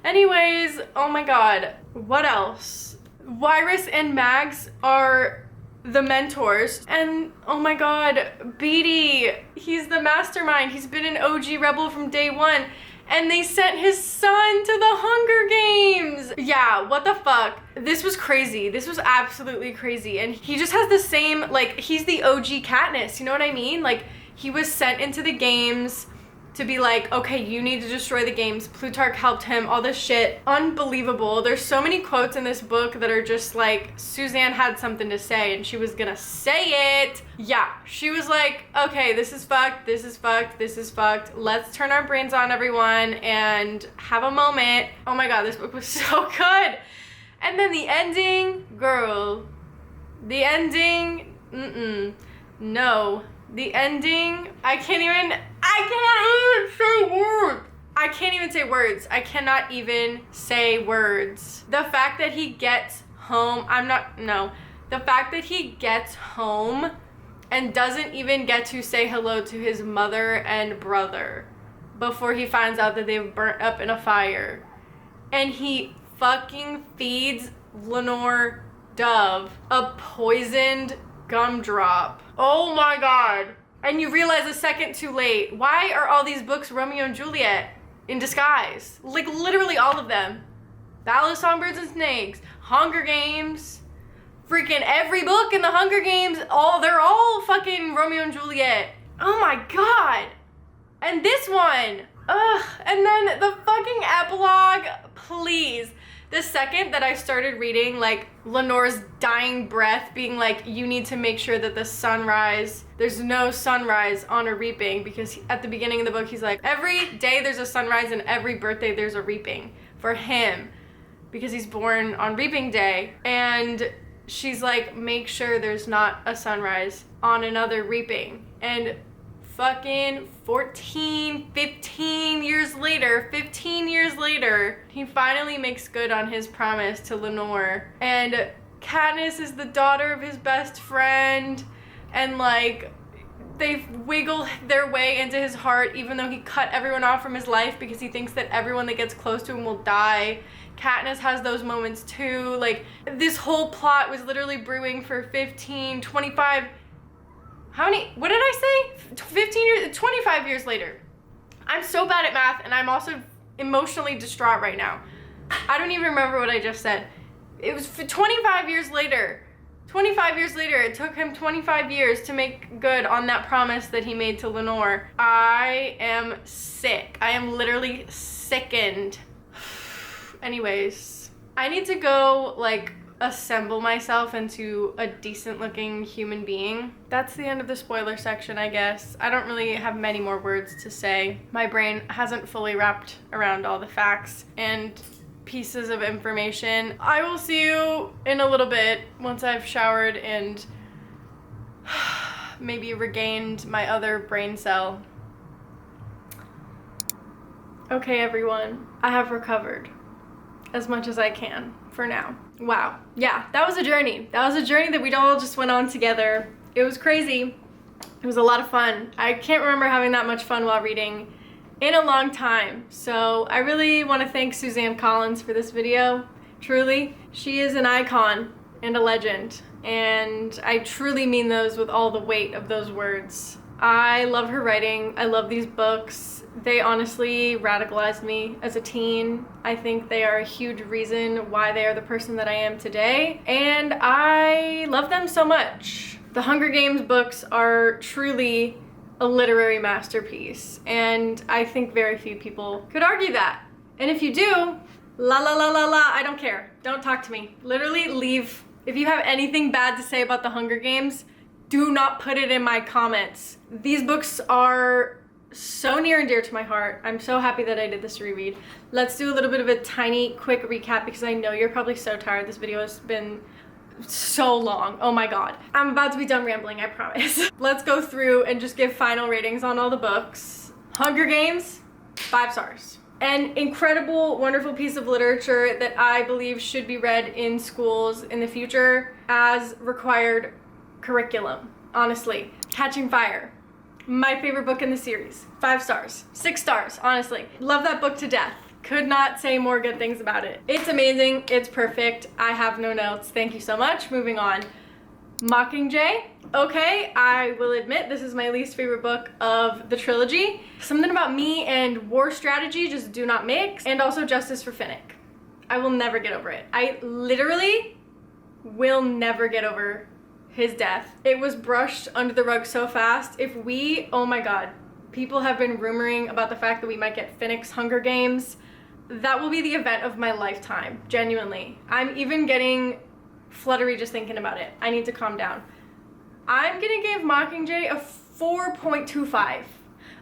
Anyways, oh my god, what else? Wirus and Mags are the mentors, and oh my god, Beatty, he's the mastermind. He's been an OG rebel from day one, and they sent his son to the Hunger Games. Yeah, what the fuck? This was crazy. This was absolutely crazy. And he just has the same, like, he's the OG Katniss, you know what I mean? Like, he was sent into the games to be like, okay, you need to destroy the games. Plutarch helped him, all this shit. Unbelievable. There's so many quotes in this book that are just like, Suzanne had something to say and she was gonna say it. Yeah, she was like, okay, this is fucked, this is fucked, this is fucked. Let's turn our brains on, everyone, and have a moment. Oh my god, this book was so good. And then the ending, girl, the ending, no. The ending, I can't even say words. I can't even say words. I cannot even say words. The fact that he gets home, the fact that he gets home and doesn't even get to say hello to his mother and brother before he finds out that they've burnt up in a fire. And he fucking feeds Lenore Dove a poisoned gumdrop. Oh my god. And you realize a second too late. Why are all these books Romeo and Juliet? in disguise. Like literally all of them. Ballad of Songbirds and Snakes, Hunger Games, freaking every book in the Hunger Games, they're all fucking Romeo and Juliet. Oh my god. And this one. Ugh. And then the fucking epilogue, please. The second that I started reading, like, Lenore's dying breath being like, you need to make sure that the sunrise, there's no sunrise on a reaping, because at the beginning of the book, he's like, every day there's a sunrise and every birthday there's a reaping for him, because he's born on reaping day. And she's like, make sure there's not a sunrise on another reaping. And fucking 15 years later, he finally makes good on his promise to Lenore. And Katniss is the daughter of his best friend, and like, they wiggle their way into his heart even though he cut everyone off from his life because he thinks that everyone that gets close to him will die. Katniss has those moments too. Like, this whole plot was literally brewing for 15, 25, what did I say? 15 years, 25 years later. I'm so bad at math, and I'm also emotionally distraught right now. I don't even remember what I just said. It was 25 years later. 25 years later, it took him 25 years to make good on that promise that he made to Lenore. I am sick. I am literally sickened. Anyways, I need to go, like, assemble myself into a decent looking human being. That's the end of the spoiler section, I guess. I don't really have many more words to say. My brain hasn't fully wrapped around all the facts and pieces of information. I will see you in a little bit once I've showered and maybe regained my other brain cell. Okay, everyone, I have recovered as much as I can for now. Wow. Yeah, that was a journey. That was a journey that we all just went on together. It was crazy. It was a lot of fun. I can't remember having that much fun while reading in a long time. So I really want to thank Suzanne Collins for this video. Truly, she is an icon and a legend. And I truly mean those with all the weight of those words. I love her writing. I love these books. They honestly radicalized me as a teen. I think they are a huge reason why they are the person that I am today. And I love them so much. The Hunger Games books are truly a literary masterpiece. And I think very few people could argue that. And if you do, la la la la la, I don't care. Don't talk to me. Literally leave. If you have anything bad to say about the Hunger Games, do not put it in my comments. These books are so near and dear to my heart. I'm so happy that I did this reread. Let's do a little bit of a tiny quick recap because I know you're probably so tired. This video has been so long. Oh my god. I'm about to be done rambling, I promise. Let's go through and just give final ratings on all the books. Hunger Games, 5 stars. An incredible, wonderful piece of literature that I believe should be read in schools in the future as required curriculum, honestly. Catching Fire, my favorite book in the series. 5 stars, 6 stars, honestly. Love that book to death. Could not say more good things about it. It's amazing, it's perfect. I have no notes, thank you so much. Moving on. Mockingjay, okay, I will admit this is my least favorite book of the trilogy. Something about me and war strategy just do not mix. And also Justice for Finnick. I will never get over it. I literally will never get over his death. It was brushed under the rug so fast. Oh my god, people have been rumoring about the fact that we might get Finnick's Hunger Games. That will be the event of my lifetime, genuinely. I'm even getting fluttery just thinking about it. I need to calm down. I'm gonna give Mockingjay a 4.25.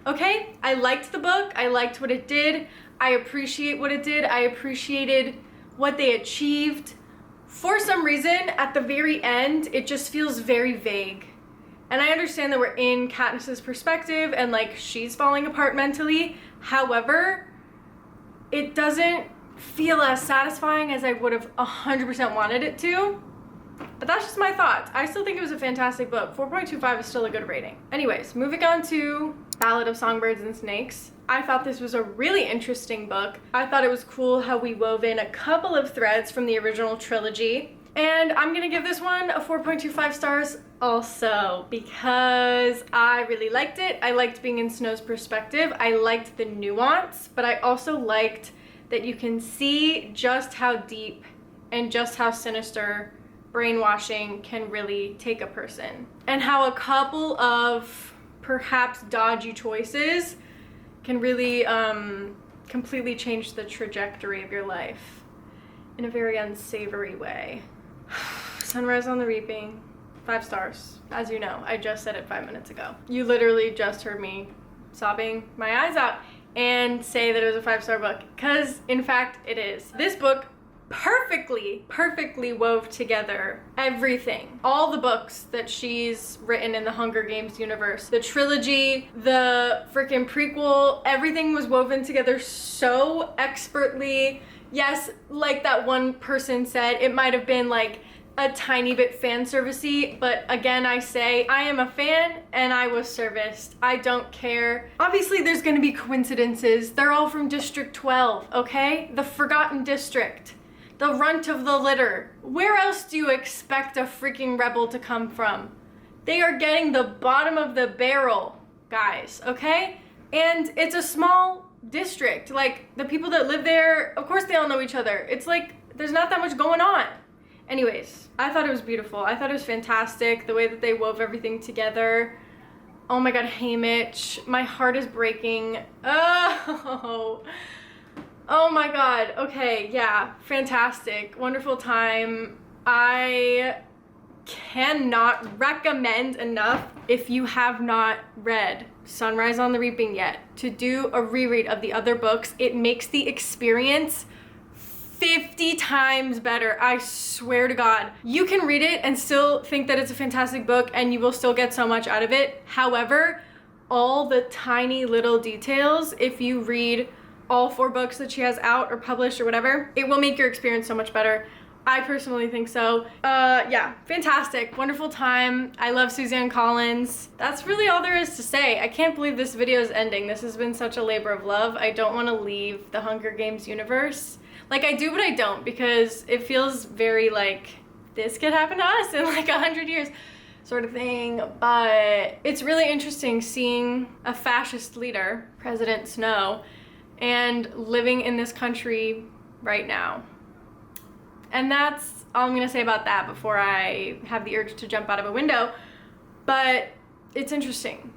Okay, I liked the book, I liked what it did, I appreciate what it did, I appreciated what they achieved. For some reason, at the very end, it just feels very vague. And I understand that we're in Katniss's perspective and like she's falling apart mentally. However, it doesn't feel as satisfying as I would have 100% wanted it to. But that's just my thoughts. I still think it was a fantastic book. 4.25 is still a good rating. Anyways, moving on to Ballad of Songbirds and Snakes. I thought this was a really interesting book. I thought it was cool how we wove in a couple of threads from the original trilogy. And I'm gonna give this one a 4.25 stars also because I really liked it. I liked being in Snow's perspective. I liked the nuance, but I also liked that you can see just how deep and just how sinister brainwashing can really take a person, and how a couple of perhaps dodgy choices can really completely change the trajectory of your life in a very unsavory way. Sunrise on the Reaping, 5 stars. As you know, I just said it 5 minutes ago. You literally just heard me sobbing my eyes out and say that it was a 5-star book, because in fact it is. This book perfectly wove together everything. All the books that she's written in the Hunger Games universe, the trilogy, the freaking prequel, everything was woven together so expertly. Yes, like that one person said, it might have been like a tiny bit fan servicey, but again, I say I am a fan and I was serviced. I don't care. Obviously, there's gonna be coincidences. They're all from District 12, okay? The Forgotten District. The runt of the litter. Where else do you expect a freaking rebel to come from? They are getting the bottom of the barrel, guys, okay? And it's a small district. Like, the people that live there, of course they all know each other. It's like, there's not that much going on. Anyways, I thought it was beautiful. I thought it was fantastic, the way that they wove everything together. Oh my god, haymitch. My heart is breaking. Oh my god. Okay, yeah, fantastic. Wonderful time. I cannot recommend enough, if you have not read Sunrise on the Reaping yet, to do a reread of the other books. It makes the experience 50 times better. I swear to God. You can read it and still think that it's a fantastic book and you will still get so much out of it. However, all the tiny little details, if you read all 4 books that she has out or published or whatever, it will make your experience so much better. I personally think so. Yeah, fantastic, wonderful time. I love Suzanne Collins. That's really all there is to say. I can't believe this video is ending. This has been such a labor of love. I don't want to leave the Hunger Games universe. Like, I do, but I don't, because it feels very like this could happen to us in like 100 years sort of thing. But it's really interesting seeing a fascist leader, President Snow, and living in this country right now. And that's all I'm gonna say about that before I have the urge to jump out of a window. But it's interesting.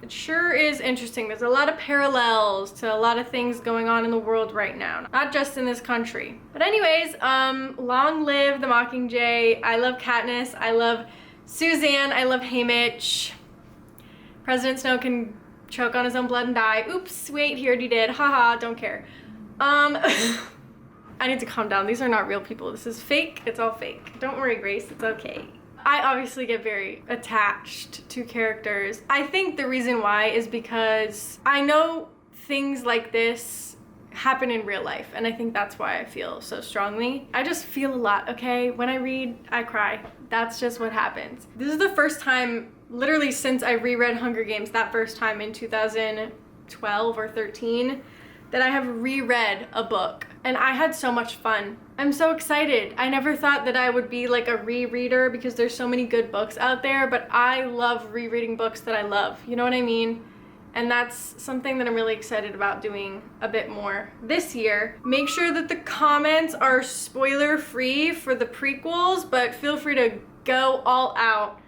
It sure is interesting. There's a lot of parallels to a lot of things going on in the world right now, not just in this country. But anyways, long live the Mockingjay. I love Katniss. I love Suzanne. I love haymitch. President Snow can choke on his own blood and die. Oops, wait, he already did. Haha, don't care. I need to calm down. These are not real people. This is fake. It's all fake. Don't worry, Grace. It's okay. I obviously get very attached to characters. I think the reason why is because I know things like this happen in real life, and I think that's why I feel so strongly. I just feel a lot, okay? When I read, I cry. That's just what happens. This is the first time, literally since I reread Hunger Games, that first time in 2012 or 13, that I have reread a book, and I had so much fun. I'm so excited. I never thought that I would be like a rereader because there's so many good books out there, but I love rereading books that I love. You know what I mean? And that's something that I'm really excited about doing a bit more this year. Make sure that the comments are spoiler free for the prequels, but feel free to go all out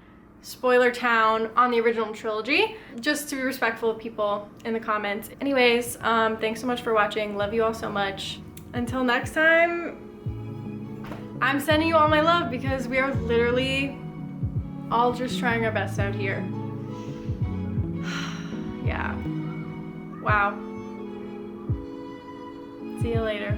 spoiler town on the original trilogy, just to be respectful of people in the comments. Anyways, thanks so much for watching. Love you all so much. Until next time, I'm sending you all my love because we are literally all just trying our best out here. Yeah. Wow. See you later.